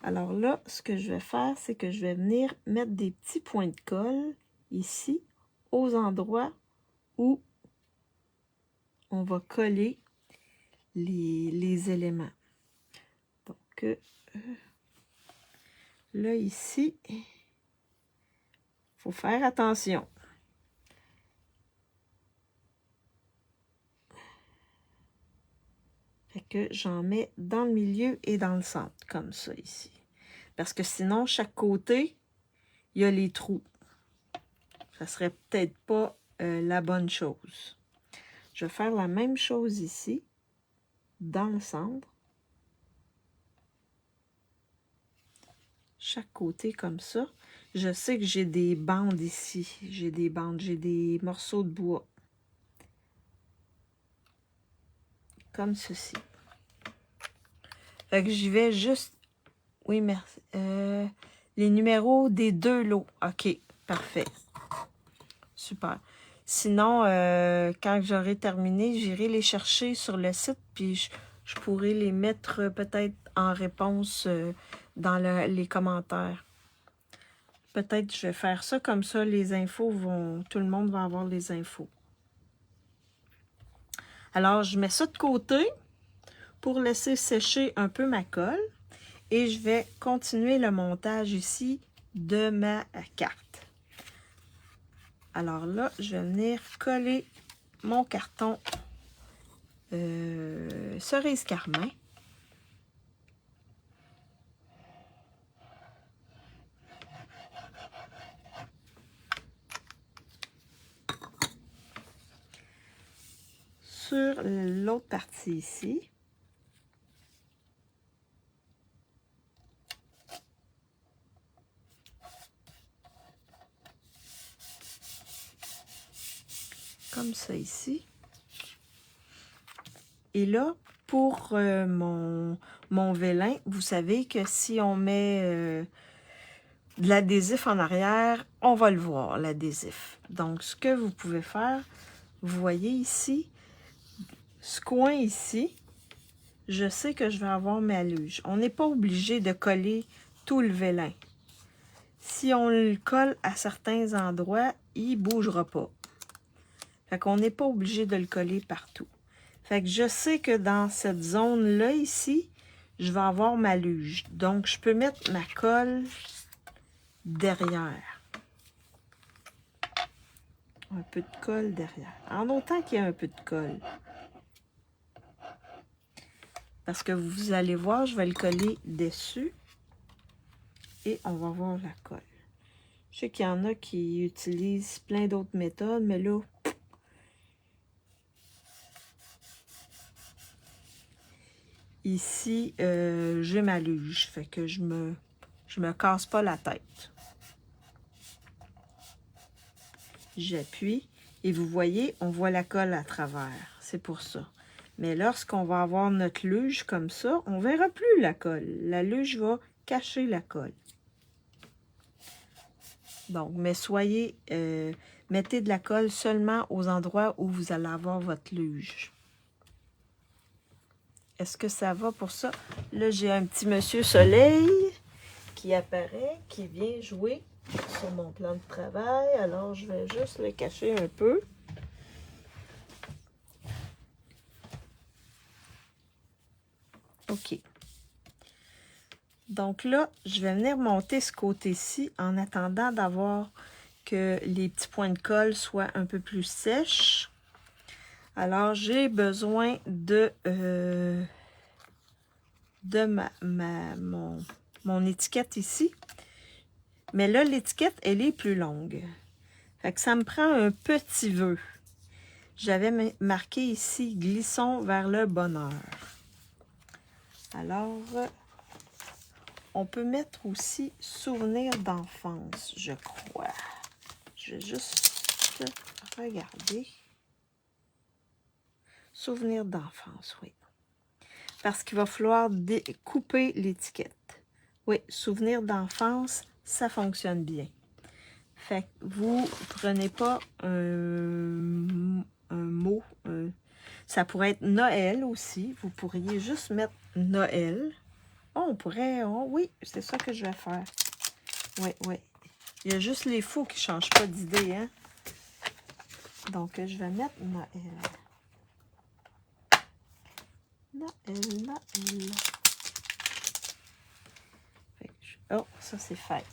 Alors là, ce que je vais faire, c'est que je vais venir mettre des petits points de colle ici, aux endroits où on va coller les éléments. Donc, là, ici, il faut faire attention. Fait que j'en mets dans le milieu et dans le centre, comme ça ici. Parce que sinon, chaque côté, il y a les trous. Ça serait peut-être pas la bonne chose. Je vais faire la même chose ici, dans le centre. Chaque côté comme ça. Je sais que j'ai des bandes ici. J'ai des bandes, j'ai des morceaux de bois. Comme ceci. Fait que j'y vais juste... Oui, merci. Les numéros des deux lots. OK, parfait. Super. Sinon, quand j'aurai terminé, j'irai les chercher sur le site, puis je pourrai les mettre peut-être en réponse dans les commentaires. Peut-être je vais faire ça, comme ça, les infos vont... Tout le monde va avoir les infos. Alors, je mets ça de côté pour laisser sécher un peu ma colle. Et je vais continuer le montage ici de ma carte. Alors là, je vais venir coller mon carton cerise carmin. Sur l'autre partie ici. Comme ça ici. Et là, pour mon vélin, vous savez que si on met de l'adhésif en arrière, on va le voir, l'adhésif. Donc, ce que vous pouvez faire, vous voyez ici, ce coin ici, je sais que je vais avoir ma luge. On n'est pas obligé de coller tout le vélin. Si on le colle à certains endroits, il ne bougera pas. Fait qu'on n'est pas obligé de le coller partout. Fait que je sais que dans cette zone-là, ici, je vais avoir ma luge. Donc, je peux mettre ma colle derrière. Un peu de colle derrière. En autant qu'il y a un peu de colle. Parce que vous allez voir, je vais le coller dessus. Et on va voir la colle. Je sais qu'il y en a qui utilisent plein d'autres méthodes, mais là, ici, j'ai ma luge. Fait que je me casse pas la tête. J'appuie et vous voyez, on voit la colle à travers. C'est pour ça. Mais lorsqu'on va avoir notre luge comme ça, on ne verra plus la colle. La luge va cacher la colle. Donc, mais mettez de la colle seulement aux endroits où vous allez avoir votre luge. Est-ce que ça va pour ça? Là, j'ai un petit monsieur soleil qui apparaît, qui vient jouer sur mon plan de travail. Alors, je vais juste le cacher un peu. OK. Donc là, je vais venir monter ce côté-ci en attendant d'avoir que les petits points de colle soient un peu plus sèches. Alors, j'ai besoin de mon étiquette ici. Mais là, l'étiquette, elle est plus longue. Fait que ça me prend un petit vœu. J'avais marqué ici, glissons vers le bonheur. Alors, on peut mettre aussi souvenir d'enfance, je crois. Je vais juste regarder. Souvenir d'enfance, oui. Parce qu'il va falloir couper l'étiquette. Oui, souvenir d'enfance, ça fonctionne bien. Fait que vous prenez pas un mot. Ça pourrait être Noël aussi. Vous pourriez juste mettre Noël. Oh, on pourrait... Oh, oui, c'est ça que je vais faire. Oui, oui. Il y a juste les faux qui ne changent pas d'idée, hein. Donc, je vais mettre Noël. Noël, Noël. Oh, ça c'est fait.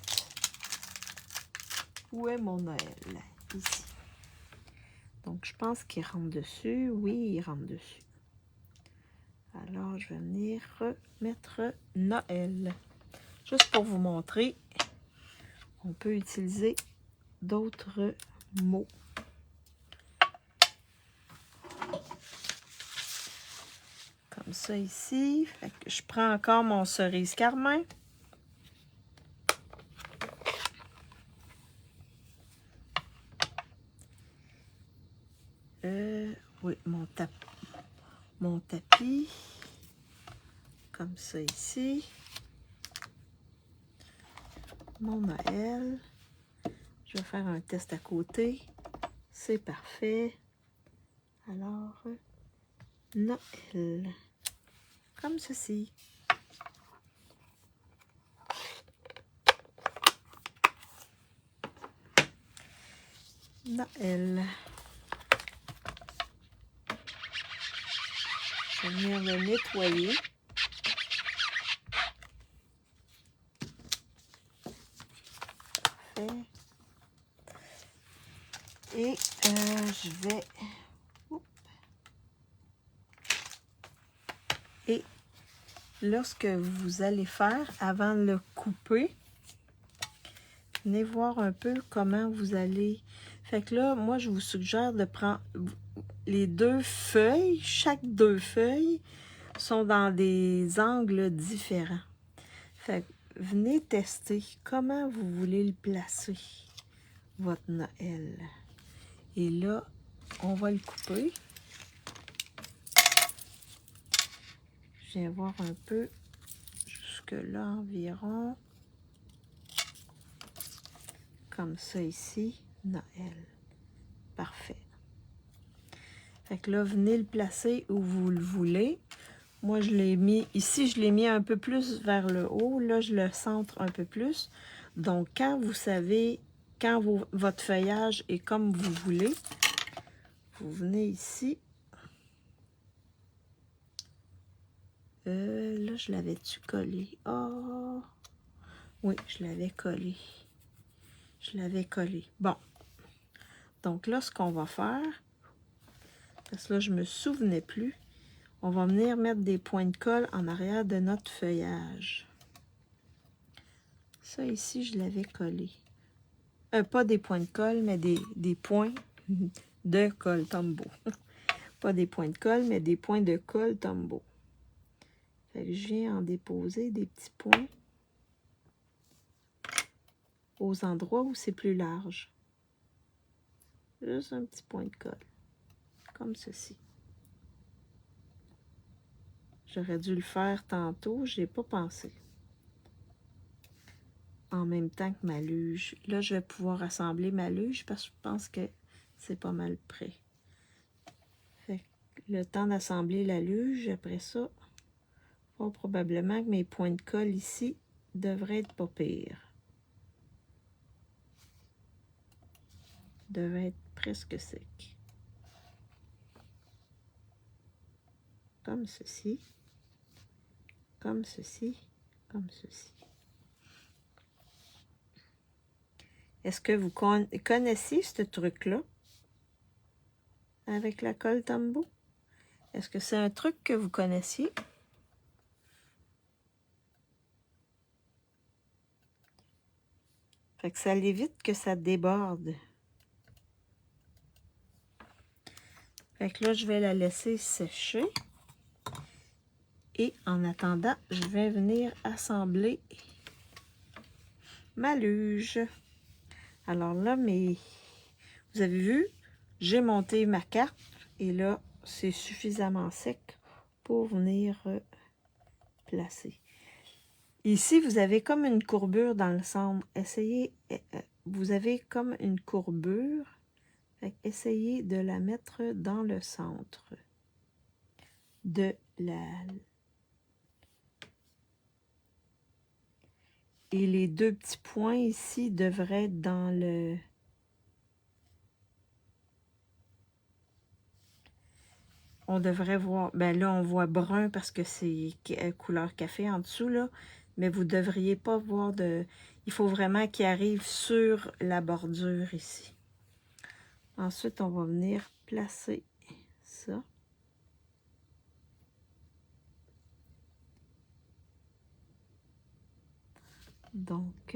Où est mon Noël? Ici. Donc, je pense qu'il rentre dessus. Oui, il rentre dessus. Alors, je vais venir mettre Noël. Juste pour vous montrer, on peut utiliser d'autres mots. Comme ça ici. Fait que je prends encore mon cerise carmin. Oui, mon tapis. Comme ça ici. Mon Noël. Je vais faire un test à côté. C'est parfait. Alors, Noël. Comme ceci. Noël. Je vais venir le nettoyer. Parfait. Et je vais... Et lorsque vous allez faire, avant de le couper, venez voir un peu comment vous allez... Fait que là, moi, je vous suggère de prendre les deux feuilles. Chaque deux feuilles sont dans des angles différents. Fait que venez tester comment vous voulez le placer, votre Noël. Et là, on va le couper. Je viens voir un peu jusque là environ. Comme ça ici, Noël. Parfait. Fait que là, venez le placer où vous le voulez. Moi, je l'ai mis, ici, je l'ai mis un peu plus vers le haut. Là, je le centre un peu plus. Donc, quand vous savez, quand votre feuillage est comme vous voulez, vous venez ici. Là, je l'avais-tu collé? Oh! Oui, je l'avais collé. Je l'avais collé. Bon. Donc là, ce qu'on va faire, parce que là, je ne me souvenais plus, on va venir mettre des points de colle en arrière de notre feuillage. Ça, ici, je l'avais collé. Pas des points de colle, mais des points de colle Tombow. Pas des points de colle, mais des points de colle Tombow. Fait que je viens en déposer des petits points aux endroits où c'est plus large. Juste un petit point de colle. Comme ceci. J'aurais dû le faire tantôt, je n'ai pas pensé. En même temps que ma luge. Là, je vais pouvoir assembler ma luge parce que je pense que c'est pas mal prêt. Fait que le temps d'assembler la luge, après ça, probablement que mes points de colle ici devraient être pas pires. Devraient être presque secs. Comme ceci. Comme ceci. Comme ceci. Est-ce que vous connaissez ce truc-là? Avec la colle Tombow? Est-ce que c'est un truc que vous connaissiez? Fait que ça évite que ça déborde. Fait que là, je vais la laisser sécher. Et en attendant, je vais venir assembler ma luge. Alors là, vous avez vu, j'ai monté ma carte et là, c'est suffisamment sec pour venir placer. Ici, vous avez comme une courbure dans le centre. Essayez, vous avez comme une courbure. Essayez de la mettre dans le centre de la... Et les deux petits points ici devraient être dans le... On devrait voir... Ben là, on voit brun parce que c'est couleur café en dessous, là. Mais vous ne devriez pas voir de... Il faut vraiment qu'il arrive sur la bordure ici. Ensuite, on va venir placer ça. Donc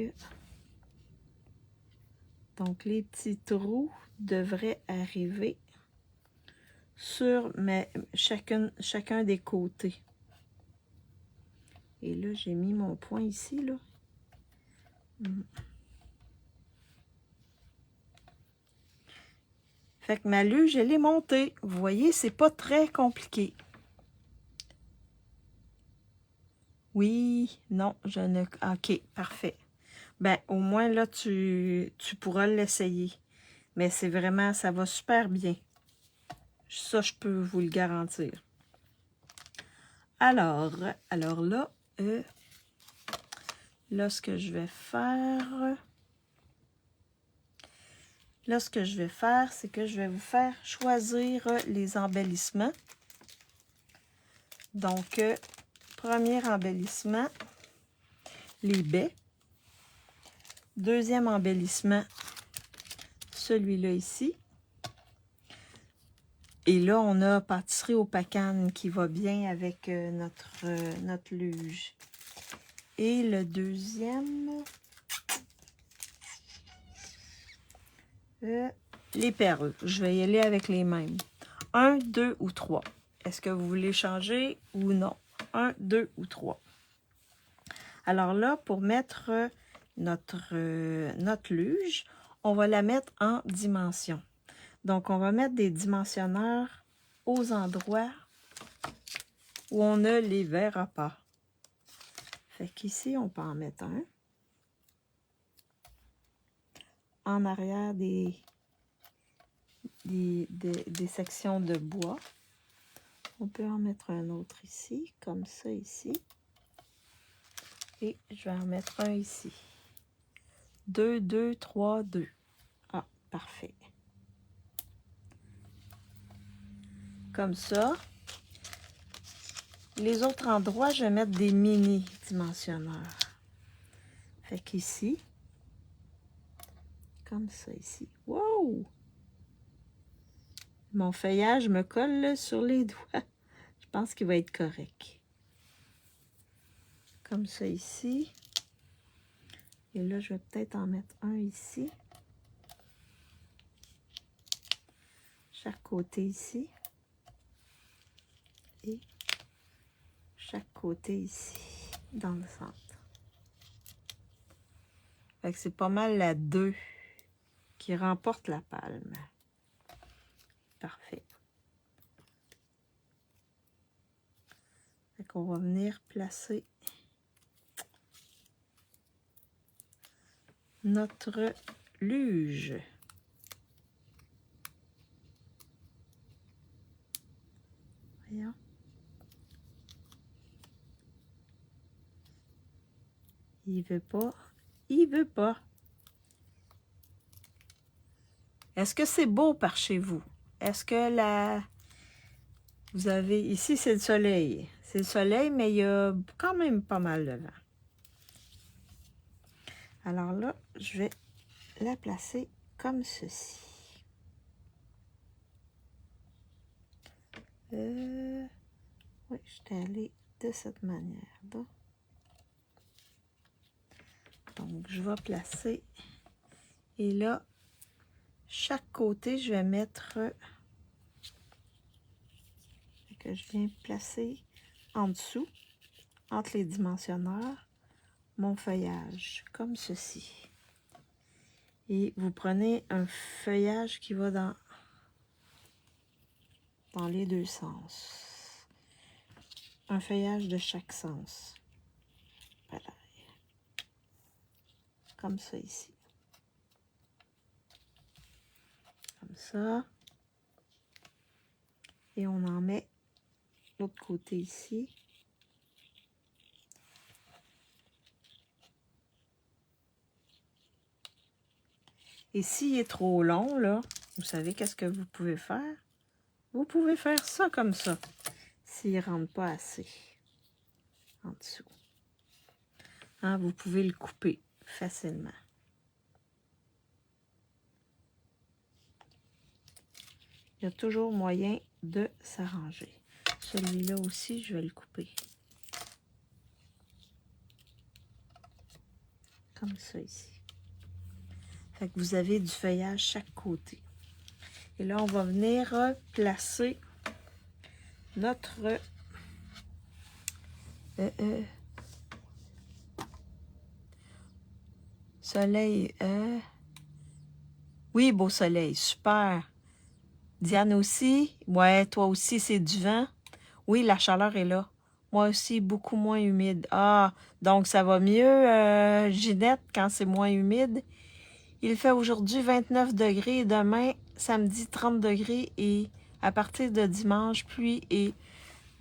les petits trous devraient arriver sur chacun des côtés. Et là, j'ai mis mon point ici, là. Fait que ma luge, elle est montée. Vous voyez, c'est pas très compliqué. Oui, non, je ne... OK, parfait. Ben, au moins, là, tu pourras l'essayer. Mais c'est vraiment, ça va super bien. Ça, je peux vous le garantir. Alors là, ce que je vais faire... Là, ce que je vais faire, c'est que je vais vous faire choisir les embellissements. Donc, premier embellissement, les baies. Deuxième embellissement, celui-là ici. Et là, on a pâtisserie au pacane qui va bien avec notre luge. Et le deuxième, les perles. Je vais y aller avec les mêmes. 1, 2 ou 3. Est-ce que vous voulez changer ou non? 1, 2 ou 3. Alors là, pour mettre notre luge, on va la mettre en dimension. Donc, on va mettre des dimensionneurs aux endroits où on ne les verra pas. Fait qu'ici, on peut en mettre un. En arrière des sections de bois. On peut en mettre un autre ici, comme ça ici. Et je vais en mettre un ici. 2, 2, 3, 2. Ah, parfait. Comme ça. Les autres endroits, je vais mettre des mini dimensionneurs. Fait qu'ici, comme ça ici. Wow! Mon feuillage me colle sur les doigts. Je pense qu'il va être correct. Comme ça ici. Et là, je vais peut-être en mettre un ici. Chaque côté ici. Et chaque côté ici, dans le centre. Fait que c'est pas mal la 2 qui remporte la palme. Parfait. Fait qu'on va venir placer notre luge. Voyons. Il veut pas. Il veut pas. Est-ce que c'est beau par chez vous? Est-ce que vous avez... Ici, c'est le soleil. C'est le soleil, mais il y a quand même pas mal de vent. Alors là, je vais la placer comme ceci. Oui, je suis allée de cette manière. Donc, je vais placer Et là, chaque côté, je vais mettre... que je viens placer en dessous, entre les dimensionneurs, mon feuillage, comme ceci. Et vous prenez un feuillage qui va dans les deux sens. Un feuillage de chaque sens. Voilà. Comme ça ici. Comme ça. Et on en met l'autre côté ici. Et s'il est trop long, là, vous savez qu'est-ce que vous pouvez faire? Vous pouvez faire ça comme ça, s'il ne rentre pas assez en dessous. Hein, vous pouvez le couper facilement. Il y a toujours moyen de s'arranger. Celui-là aussi, je vais le couper. Comme ça ici. Fait que vous avez du feuillage chaque côté. Et là, on va venir placer notre soleil. Oui, beau soleil, super. Diane aussi. Ouais, toi aussi, c'est du vent. Oui, la chaleur est là. Moi aussi, beaucoup moins humide. Ah, donc ça va mieux, Ginette, quand c'est moins humide. Il fait aujourd'hui 29 degrés et demain, samedi, 30 degrés et à partir de dimanche, pluie et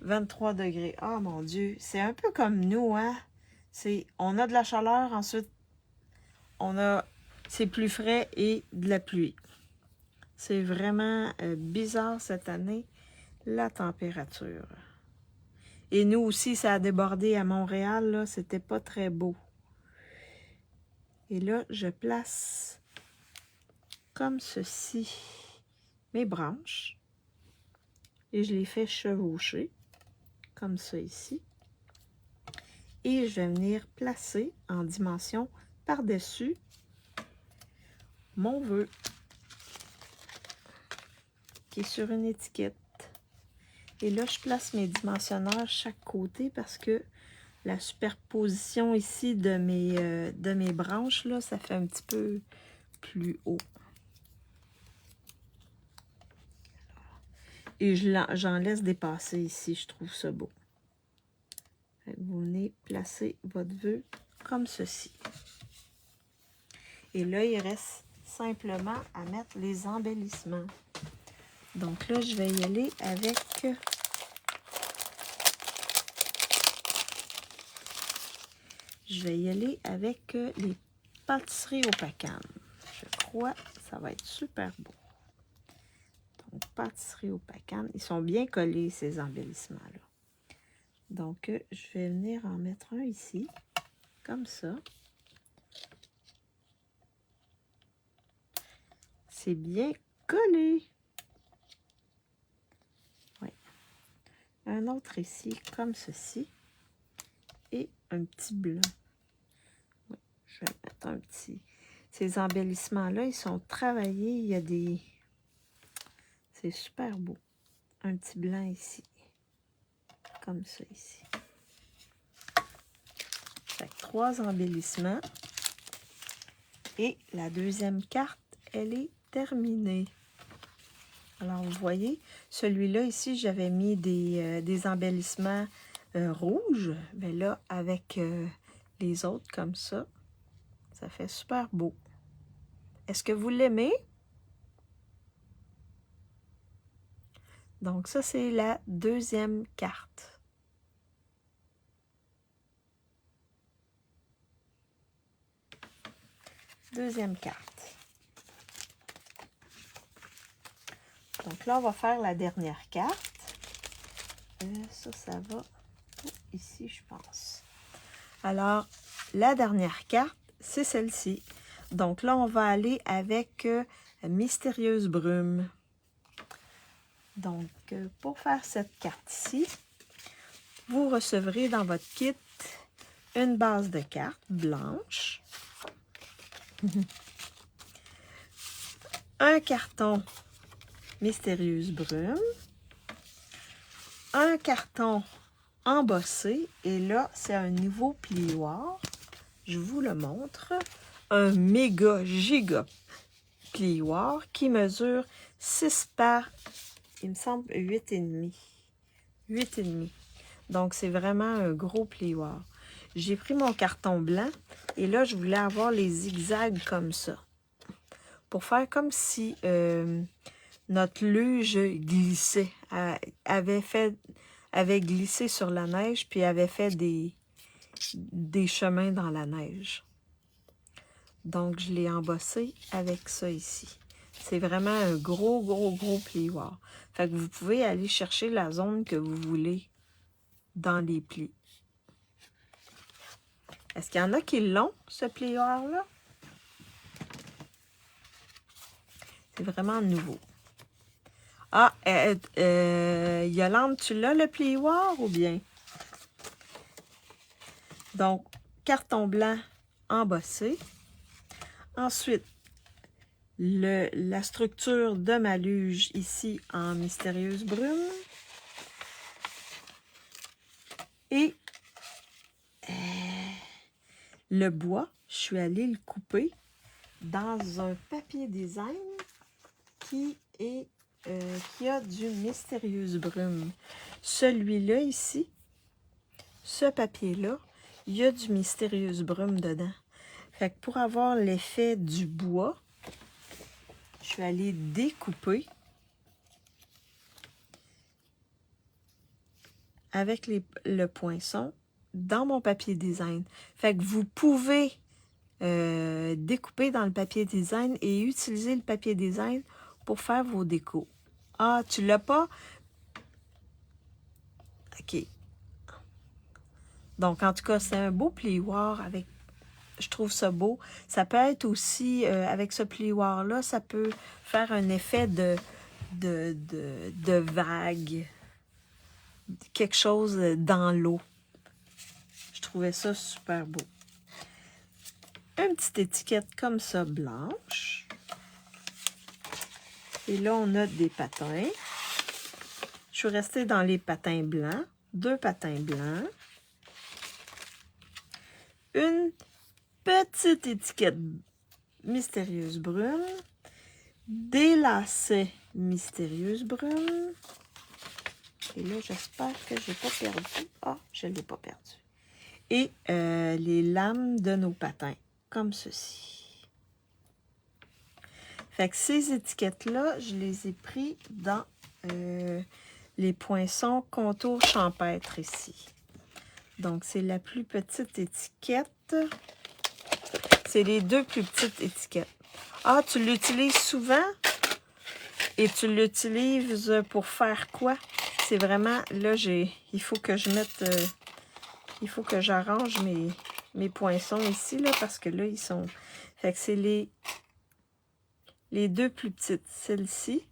23 degrés. Ah, mon Dieu, c'est un peu comme nous, hein? On a de la chaleur, ensuite, c'est plus frais et de la pluie. C'est vraiment bizarre cette année, la température. Et nous aussi, ça a débordé à Montréal, là, c'était pas très beau. Et là, je place comme ceci mes branches. Et je les fais chevaucher, comme ça ici. Et je vais venir placer en dimension par-dessus mon vœu, qui est sur une étiquette. Et là, je place mes dimensionneurs chaque côté parce que la superposition ici de mes branches, là, ça fait un petit peu plus haut. Et j'en laisse dépasser ici, je trouve ça beau. Vous venez placer votre vœu comme ceci. Et là, il reste simplement à mettre les embellissements. Donc là, je vais y aller avec... les pâtisseries au Pacane. Je crois que ça va être super beau. Donc, pâtisserie au Pacane. Ils sont bien collés, ces embellissements-là. Donc, je vais venir en mettre un ici, comme ça. C'est bien collé. Oui. Un autre ici, comme ceci. Et un petit blanc. Oui, je vais mettre un petit. Ces embellissements-là, ils sont travaillés. Il y a des... C'est super beau. Un petit blanc ici. Comme ça ici. Fait que 3 embellissements. Et la deuxième carte, elle est terminée. Alors, vous voyez, celui-là ici, j'avais mis des embellissements rouges. Mais là, avec les autres comme ça, ça fait super beau. Est-ce que vous l'aimez? Donc, ça, c'est la deuxième carte. Deuxième carte. Donc là, on va faire la dernière carte. Ça va ici, je pense. Alors, la dernière carte, c'est celle-ci. Donc là, on va aller avec Mystérieuse Brume. Donc, pour faire cette carte-ci, vous recevrez dans votre kit une base de cartes blanche. un carton Mystérieuse Brume, un carton embossé, et là, c'est un nouveau plioir. Je vous le montre. Un méga giga plioir qui mesure 6 par, il me semble, 8,5. 8,5. Donc, c'est vraiment un gros plioir. J'ai pris mon carton blanc et là, je voulais avoir les zigzags comme ça. Pour faire comme si notre luge glissait, avait glissé sur la neige, puis avait fait des chemins dans la neige. Donc, je l'ai embossé avec ça ici. C'est vraiment un gros plioir. Fait que vous pouvez aller chercher la zone que vous voulez dans les plis. Est-ce qu'il y en a qui l'ont, ce plioir-là? C'est vraiment nouveau. Ah, Yolande, tu l'as le plioir ou bien? Donc, carton blanc embossé. Ensuite, la structure de ma luge ici en Mystérieuse Brume. Et le bois, je suis allée le couper dans un papier design qui a du Mystérieuse Brume. Celui-là ici, ce papier-là, il y a du Mystérieuse Brume dedans. Fait que pour avoir l'effet du bois, je suis allée découper avec le poinçon dans mon papier design. Fait que vous pouvez découper dans le papier design et utiliser le papier design pour faire vos décos. Ah, tu l'as pas? OK. Donc, en tout cas, c'est un beau plioir avec... Je trouve ça beau. Ça peut être aussi, avec ce plioir-là, ça peut faire un effet de vague. Quelque chose dans l'eau. Je trouvais ça super beau. Une petite étiquette comme ça, blanche. Et là, on a des patins. Je suis restée dans les patins blancs. 2 patins blancs. Une petite étiquette Mystérieuse Brume. Des lacets Mystérieuse Brume. Et là, j'espère que je n'ai pas perdu. Ah, je ne l'ai pas perdu. Et les lames de nos patins, comme ceci. Fait que ces étiquettes-là, je les ai pris dans les poinçons contour champêtre ici. Donc, c'est la plus petite étiquette. C'est les 2 plus petites étiquettes. Ah, tu l'utilises souvent? Et tu l'utilises pour faire quoi? C'est vraiment... Là, il faut que je mette... il faut que j'arrange mes poinçons ici, là, parce que là, ils sont... Fait que c'est les 2 plus petites. Celle-ci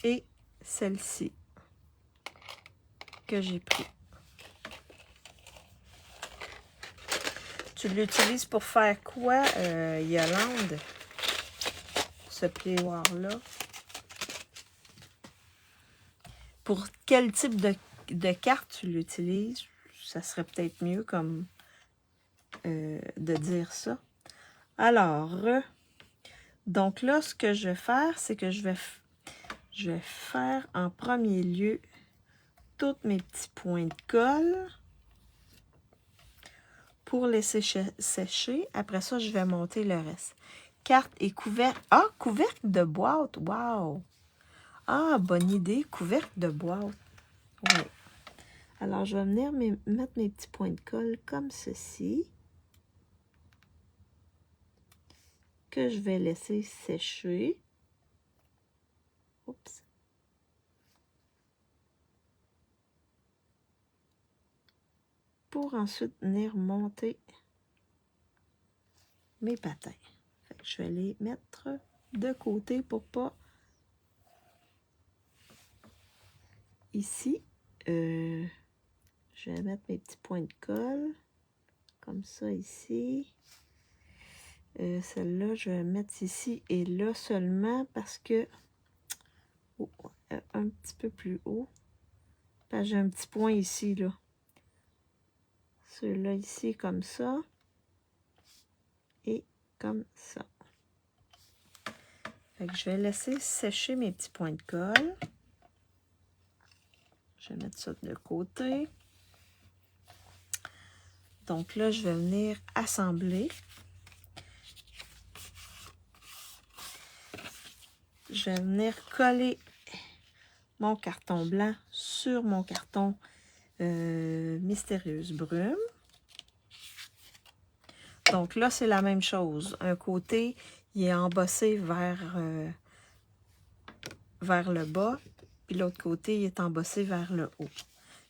et celle-ci que j'ai pris. Tu l'utilises pour faire quoi, Yolande? Ce plioir-là? Pour quel type de carte tu l'utilises? Ça serait peut-être mieux comme de dire ça. Alors, donc là, ce que je vais faire, c'est que je vais faire en premier lieu tous mes petits points de colle pour laisser sécher. Après ça, je vais monter le reste. Carte et couvercle. Ah, couvercle de boîte. Wow! Ah, bonne idée. Couvercle de boîte. Oui. Alors, je vais venir mettre mes petits points de colle comme ceci. Que je vais laisser sécher. Oups. Pour ensuite venir monter mes patins. Fait que je vais les mettre de côté pour pas... Ici, je vais mettre mes petits points de colle. Comme ça ici. Celle-là, je vais mettre ici et là seulement parce que... Oh, un petit peu plus haut. J'ai un petit point ici, là. Celui-là ici, comme ça. Et comme ça. Fait que je vais laisser sécher mes petits points de colle. Je vais mettre ça de côté. Donc là, je vais venir assembler. Je vais venir coller mon carton blanc sur mon carton Mystérieuse Brume. Donc là, c'est la même chose. Un côté, il est embossé vers le bas, puis l'autre côté, il est embossé vers le haut.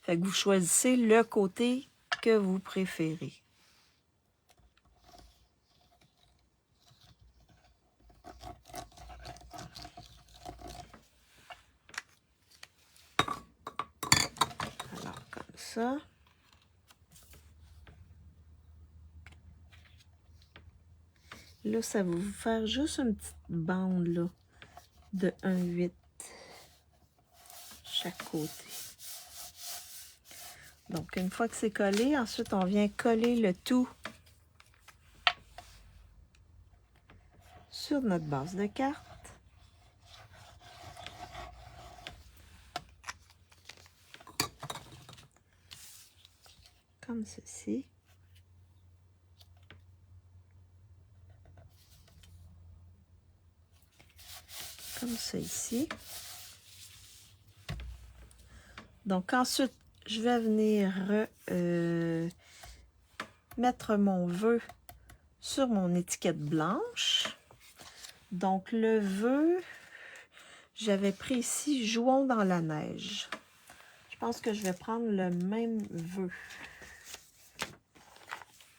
Fait que vous choisissez le côté que vous préférez. Alors, comme ça. Là, ça va vous faire juste une petite bande là, de 1,8 chaque côté. Donc, une fois que c'est collé, ensuite, on vient coller le tout sur notre base de carte. Comme ceci. Comme ça ici. Donc, ensuite, je vais venir mettre mon vœu sur mon étiquette blanche. Donc, le vœu, j'avais pris ici « Jouons dans la neige ». Je pense que je vais prendre le même vœu.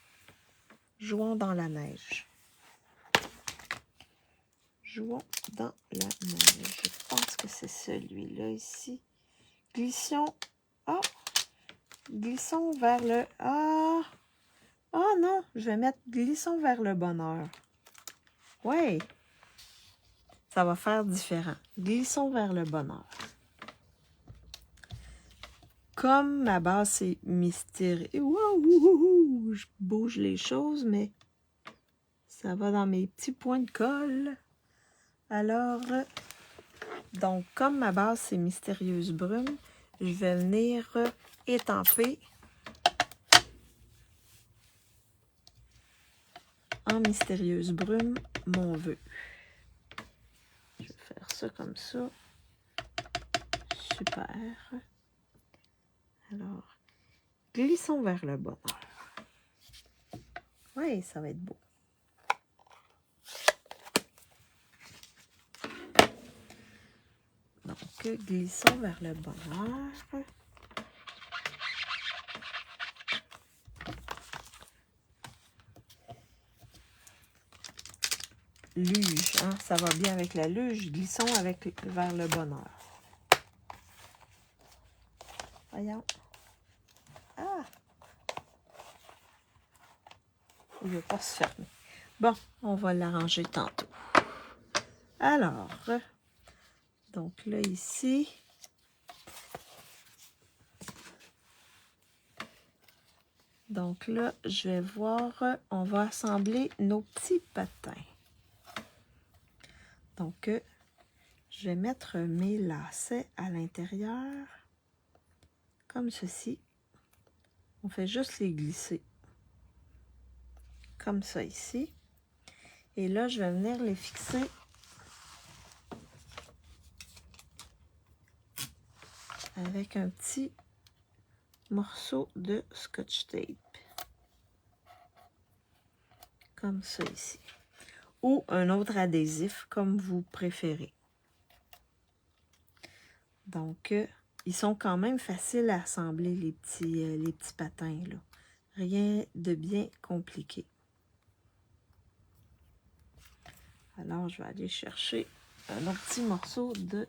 « Jouons dans la neige ». Jouons dans la neige. Je pense que c'est celui-là ici. Glissons. Ah! Glissons vers le... Ah! Ah non! Je vais mettre glissons vers le bonheur. Ouais! Ça va faire différent. Glissons vers le bonheur. Comme ma base c'est mystérieux. Wow! Je bouge les choses, mais ça va dans mes petits points de colle. Alors, donc, comme ma base c'est Mystérieuse Brume, je vais venir étamper en Mystérieuse Brume mon vœu. Je vais faire ça comme ça. Super. Alors, glissons vers le bonheur. Oui, ça va être beau. Donc, glissons vers le bonheur. Luge, hein? Ça va bien avec la luge. Glissons vers le bonheur. Voyons. Ah! Il ne veut pas se fermer. Bon, on va l'arranger tantôt. Alors, donc là, ici, donc là, je vais voir, on va assembler nos petits patins. Donc, je vais mettre mes lacets à l'intérieur, comme ceci. On fait juste les glisser, comme ça ici. Et là, je vais venir les fixer avec un petit morceau de scotch tape. Comme ça ici. Ou un autre adhésif, comme vous préférez. Donc, ils sont quand même faciles à assembler, les petits patins, là. Rien de bien compliqué. Alors, je vais aller chercher un autre petit morceau de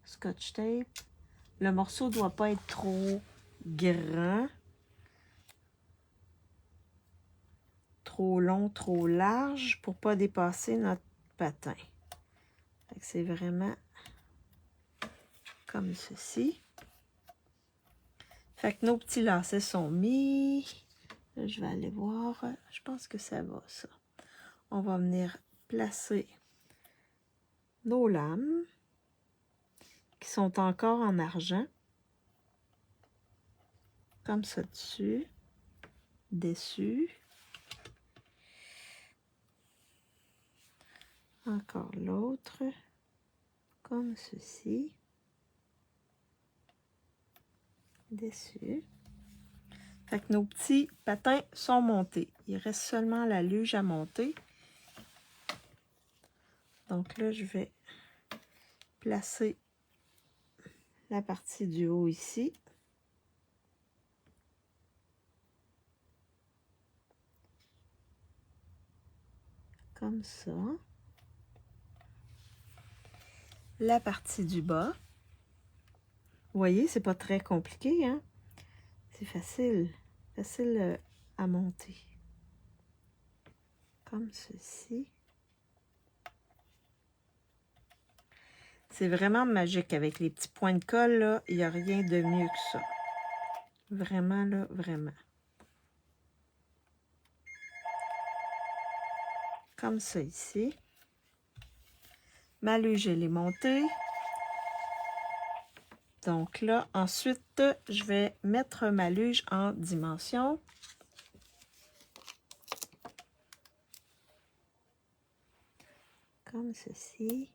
scotch tape. Le morceau ne doit pas être trop grand. trop long, trop large pour pas dépasser notre patin. C'est vraiment comme ceci. Fait que nos petits lacets sont mis. Là, je vais aller voir. Je pense que ça va, ça. On va venir placer nos lames qui sont encore en argent. Comme ça dessus. Dessus. Encore l'autre. Comme ceci. Dessus. Fait que nos petits patins sont montés. Il reste seulement la luge à monter. Donc là, je vais placer la partie du haut ici. Comme ça. La partie du bas. Vous voyez, c'est pas très compliqué, hein? C'est facile. Facile à monter. Comme ceci. C'est vraiment magique avec les petits points de colle, là. Il n'y a rien de mieux que ça. Vraiment, là, vraiment. Comme ça ici. Ma luge, elle est montée. Donc là, ensuite, je vais mettre ma luge en dimension. Comme ceci.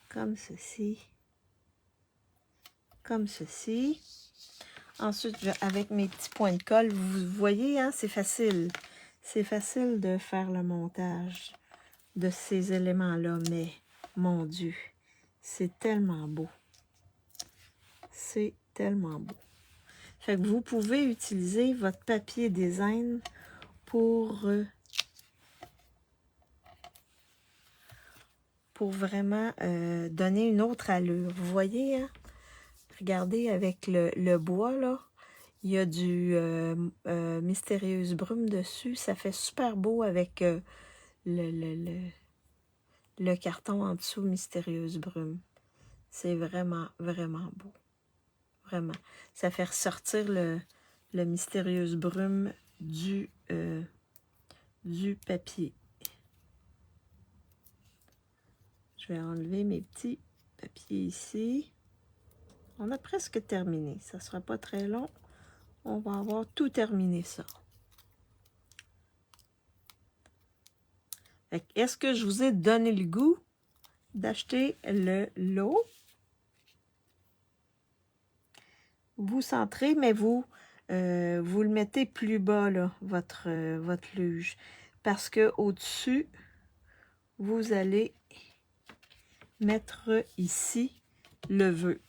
Comme ceci. Comme ceci. Ensuite, avec mes petits points de colle, vous voyez, hein, c'est facile. C'est facile de faire le montage de ces éléments-là, mais mon Dieu, c'est tellement beau. C'est tellement beau. Fait que vous pouvez utiliser votre papier design pour vraiment donner une autre allure. Vous voyez, hein? Regardez avec le bois, là. Il y a du Mystérieuse Brume dessus. Ça fait super beau avec le carton en dessous, Mystérieuse Brume. C'est vraiment, vraiment beau. Vraiment. Ça fait ressortir le Mystérieuse Brume du papier. Je vais enlever mes petits papiers ici. On a presque terminé. Ça ne sera pas très long. On va avoir tout terminé ça. Est-ce que je vous ai donné le goût d'acheter le lot? Vous centrez, mais vous le mettez plus bas, là, votre luge. Parce que au-dessus, vous allez mettre ici le vœu.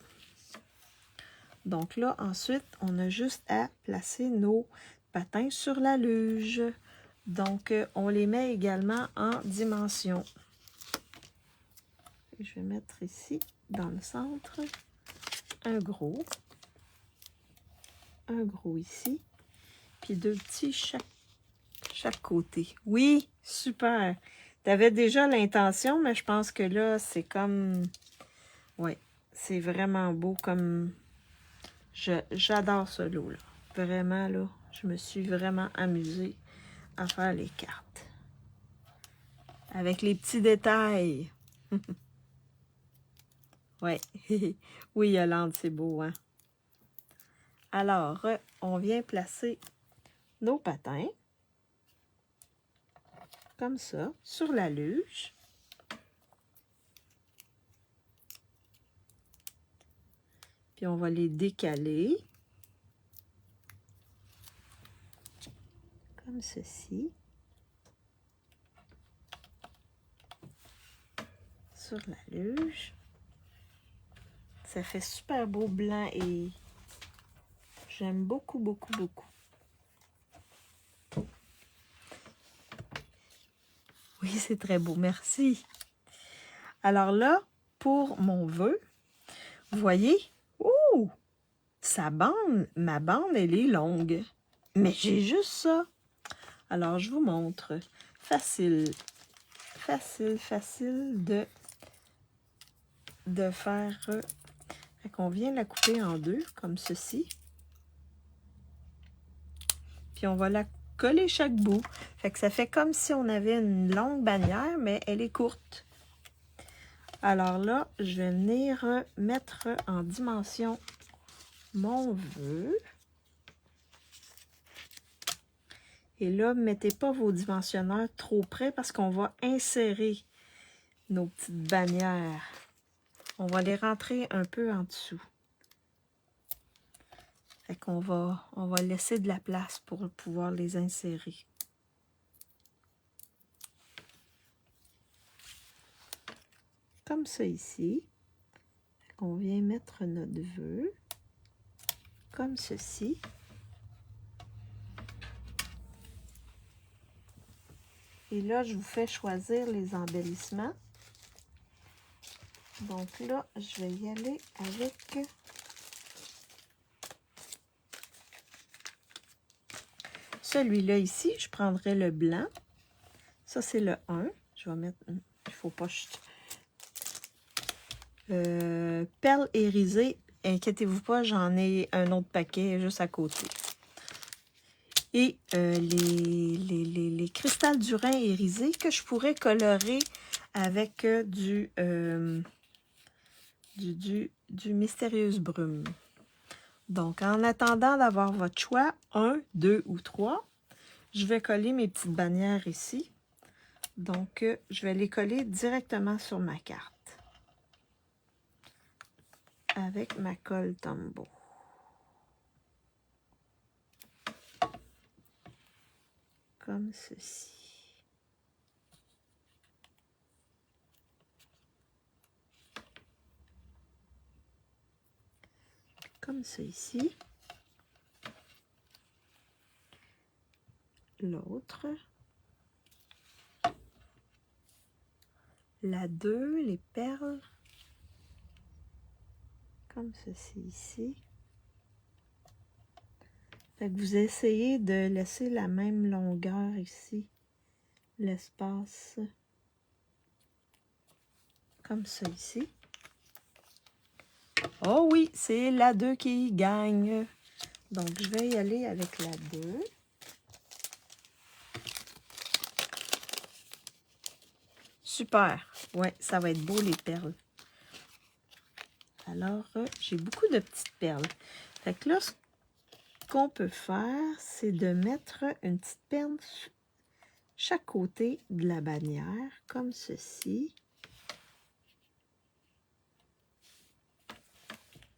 Donc là, ensuite, on a juste à placer nos patins sur la luge. Donc, on les met également en dimension. Je vais mettre ici, dans le centre, un gros ici, puis deux petits chaque côté. Oui, super! Tu avais déjà l'intention, mais je pense que là, c'est comme... Ouais, c'est vraiment beau comme... J'adore ce lot-là. Vraiment, là, je me suis vraiment amusée à faire les cartes. Avec les petits détails. Ouais. Oui, Yolande, c'est beau, hein? Alors, on vient placer nos patins. Comme ça, sur la luge. Puis on va les décaler. Comme ceci. Sur la luge. Ça fait super beau blanc et j'aime beaucoup, beaucoup, beaucoup. Oui, c'est très beau, merci. Alors là, pour mon vœu, vous voyez, ouh, ma bande, elle est longue. Mais j'ai juste ça. Alors, je vous montre. Facile. Facile de faire. Fait qu'on vient la couper en deux, comme ceci. Puis on va la coller chaque bout. Fait que ça fait comme si on avait une longue bannière, mais elle est courte. Alors là, je vais venir mettre en dimension mon vœu. Et là, ne mettez pas vos dimensionneurs trop près parce qu'on va insérer nos petites bannières. On va les rentrer un peu en dessous. Fait qu'on va laisser de la place pour pouvoir les insérer. Comme ça ici. On vient mettre notre vœu. Comme ceci. Et là, je vous fais choisir les embellissements. Donc là, je vais y aller avec celui-là ici. Je prendrai le blanc. Ça, c'est le 1. Je vais mettre... Il ne faut pas... perles irisées. Inquiétez-vous pas, j'en ai un autre paquet juste à côté. Et les cristals du Rhin irisés que je pourrais colorer avec du Mystérieuse Brume. Donc, en attendant d'avoir votre choix, 1, 2 ou 3, je vais coller mes petites bannières ici. Donc, je vais les coller directement sur ma carte. Avec ma colle Tombow. Comme ceci. Comme ça ici. L'autre. La 2, les perles. Comme ceci ici. Fait que vous essayez de laisser la même longueur ici. L'espace. Comme ça ici. Oh oui, c'est la 2 qui gagne. Donc, je vais y aller avec la 2. Super. Ouais, ça va être beau les perles. Alors, j'ai beaucoup de petites perles. Fait que là, ce qu'on peut faire, c'est de mettre une petite perle sur chaque côté de la bannière, comme ceci.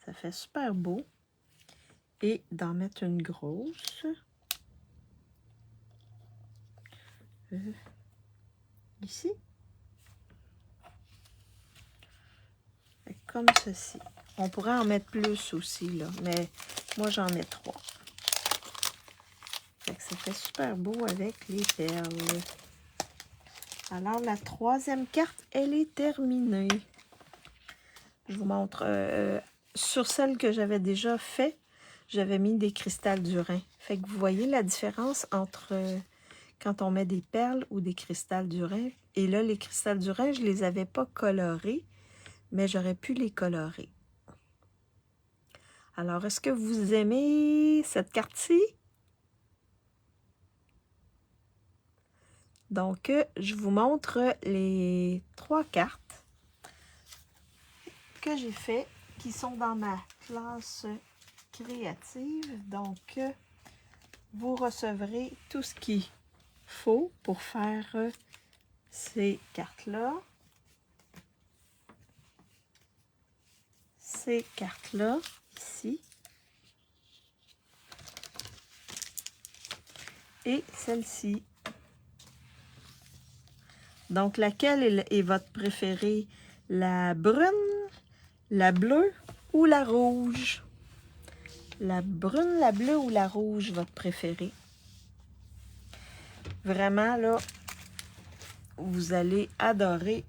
Ça fait super beau. Et d'en mettre une grosse. Ici. Comme ceci. On pourrait en mettre plus aussi, là, mais moi, j'en mets 3. Fait que ça fait super beau avec les perles. Alors, la troisième carte, elle est terminée. Je vous montre. Sur celle que j'avais déjà fait, j'avais mis des cristals du Rhin. Fait que vous voyez la différence entre quand on met des perles ou des cristals du Rhin. Et là, les cristals du Rhin, je ne les avais pas colorés, mais j'aurais pu les colorer. Alors, est-ce que vous aimez cette carte-ci? Donc, je vous montre les 3 cartes que j'ai fait, qui sont dans ma classe créative. Donc, vous recevrez tout ce qu'il faut pour faire ces cartes-là. Ces cartes-là, ici. Et celle-ci. Donc, laquelle est votre préférée? La brune, la bleue ou la rouge? La brune, la bleue ou la rouge, votre préférée? Vraiment, là, vous allez adorer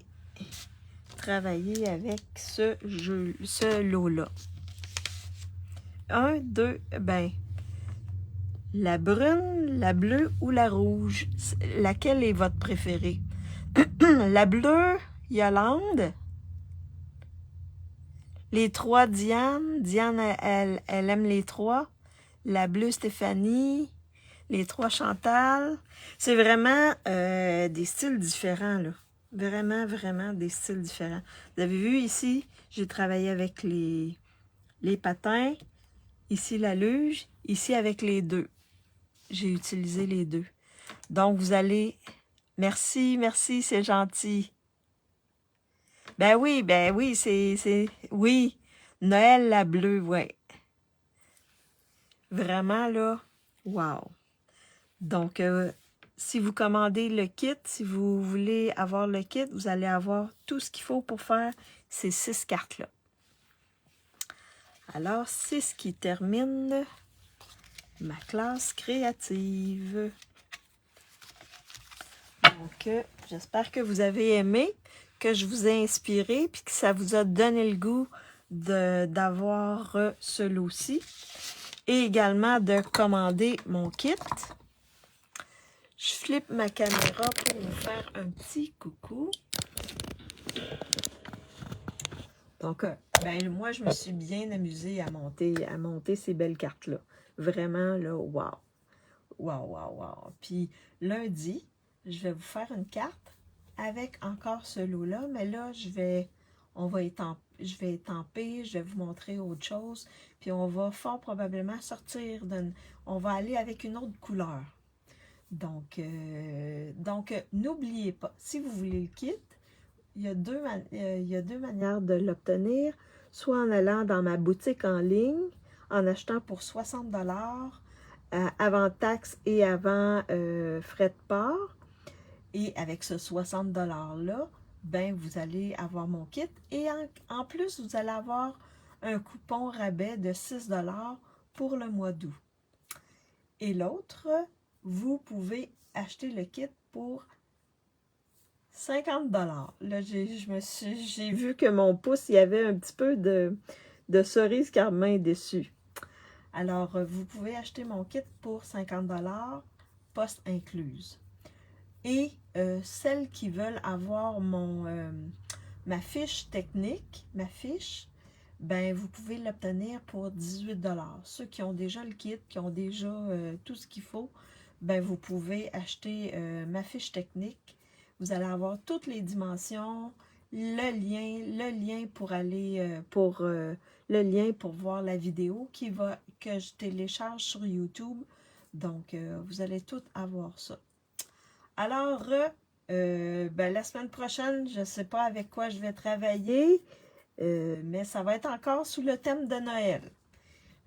travailler avec ce lot-là. 1, 2, ben, la brune, la bleue ou la rouge? Laquelle est votre préférée? La bleue, Yolande. Les trois, Diane. Diane, elle aime les trois. La bleue, Stéphanie. Les trois, Chantal. C'est vraiment des styles différents, là. Vraiment, vraiment des styles différents. Vous avez vu ici, j'ai travaillé avec les patins. Ici, la luge. Ici, avec les deux. J'ai utilisé les deux. Donc, vous allez... Merci, merci, c'est gentil. Ben oui, c'est... Oui, Noël la bleue, ouais. Vraiment, là, wow. Donc, si vous commandez le kit, si vous voulez avoir le kit, vous allez avoir tout ce qu'il faut pour faire ces 6 cartes-là. Alors, c'est ce qui termine ma classe créative. Donc, j'espère que vous avez aimé, que je vous ai inspiré, puis que ça vous a donné le goût d'avoir ce lot-ci. Et également de commander mon kit. Je flippe ma caméra pour vous faire un petit coucou. Donc, ben, moi, je me suis bien amusée à monter ces belles cartes-là. Vraiment, là, wow. Wow, wow, wow. Puis, lundi, je vais vous faire une carte avec encore ce lot-là. Mais là, je vais étamper, je vais vous montrer autre chose. Puis, on va fort probablement sortir on va aller avec une autre couleur. Donc n'oubliez pas, si vous voulez le kit, il y a deux manières de l'obtenir. Soit en allant dans ma boutique en ligne, en achetant pour 60 $, avant taxes et avant frais de port. Et avec ce 60 $-là, ben, vous allez avoir mon kit. Et en plus, vous allez avoir un coupon rabais de 6 $ pour le mois d'août. Et l'autre, vous pouvez acheter le kit pour 50 $. Là, j'ai vu que mon pouce, il y avait un petit peu de cerise carmin dessus. Alors, vous pouvez acheter mon kit pour 50 $, poste incluse. Et celles qui veulent avoir ma fiche technique, ben, vous pouvez l'obtenir pour 18 $. Ceux qui ont déjà le kit, qui ont déjà tout ce qu'il faut, ben, vous pouvez acheter ma fiche technique. Vous allez avoir toutes les dimensions, le lien pour aller le lien pour voir la vidéo que je télécharge sur YouTube. Donc, vous allez tout avoir ça. Alors, ben, la semaine prochaine, je ne sais pas avec quoi je vais travailler. Mais ça va être encore sous le thème de Noël.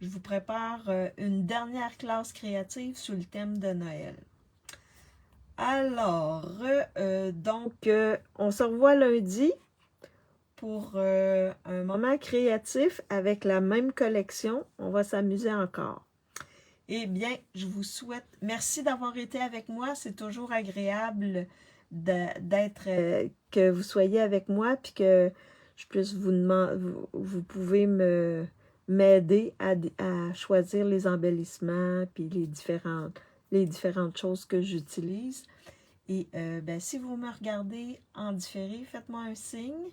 Je vous prépare une dernière classe créative sous le thème de Noël. Alors, donc, on se revoit lundi pour un moment créatif avec la même collection. On va s'amuser encore. Eh bien, je vous souhaite... Merci d'avoir été avec moi. C'est toujours agréable d'être... que vous soyez avec moi, puis que je puisse vous demander... Vous pouvez m'aider à choisir les embellissements, puis les différentes choses que j'utilise. Et ben, si vous me regardez en différé, faites-moi un signe.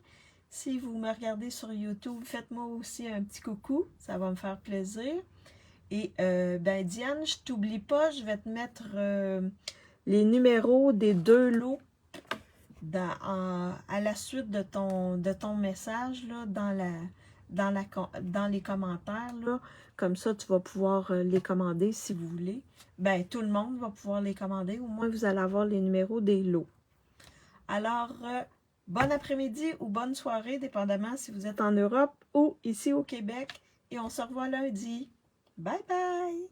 Si vous me regardez sur YouTube, faites-moi aussi un petit coucou. Ça va me faire plaisir. Et ben Diane, je t'oublie pas, je vais te mettre les numéros des 2 lots à la suite de ton message là, dans les commentaires. Là. Comme ça, tu vas pouvoir les commander si vous voulez. Ben, tout le monde va pouvoir les commander. Au moins, vous allez avoir les numéros des lots. Alors, bon après-midi ou bonne soirée, dépendamment si vous êtes en Europe ou ici au Québec. Et on se revoit lundi. Bye bye!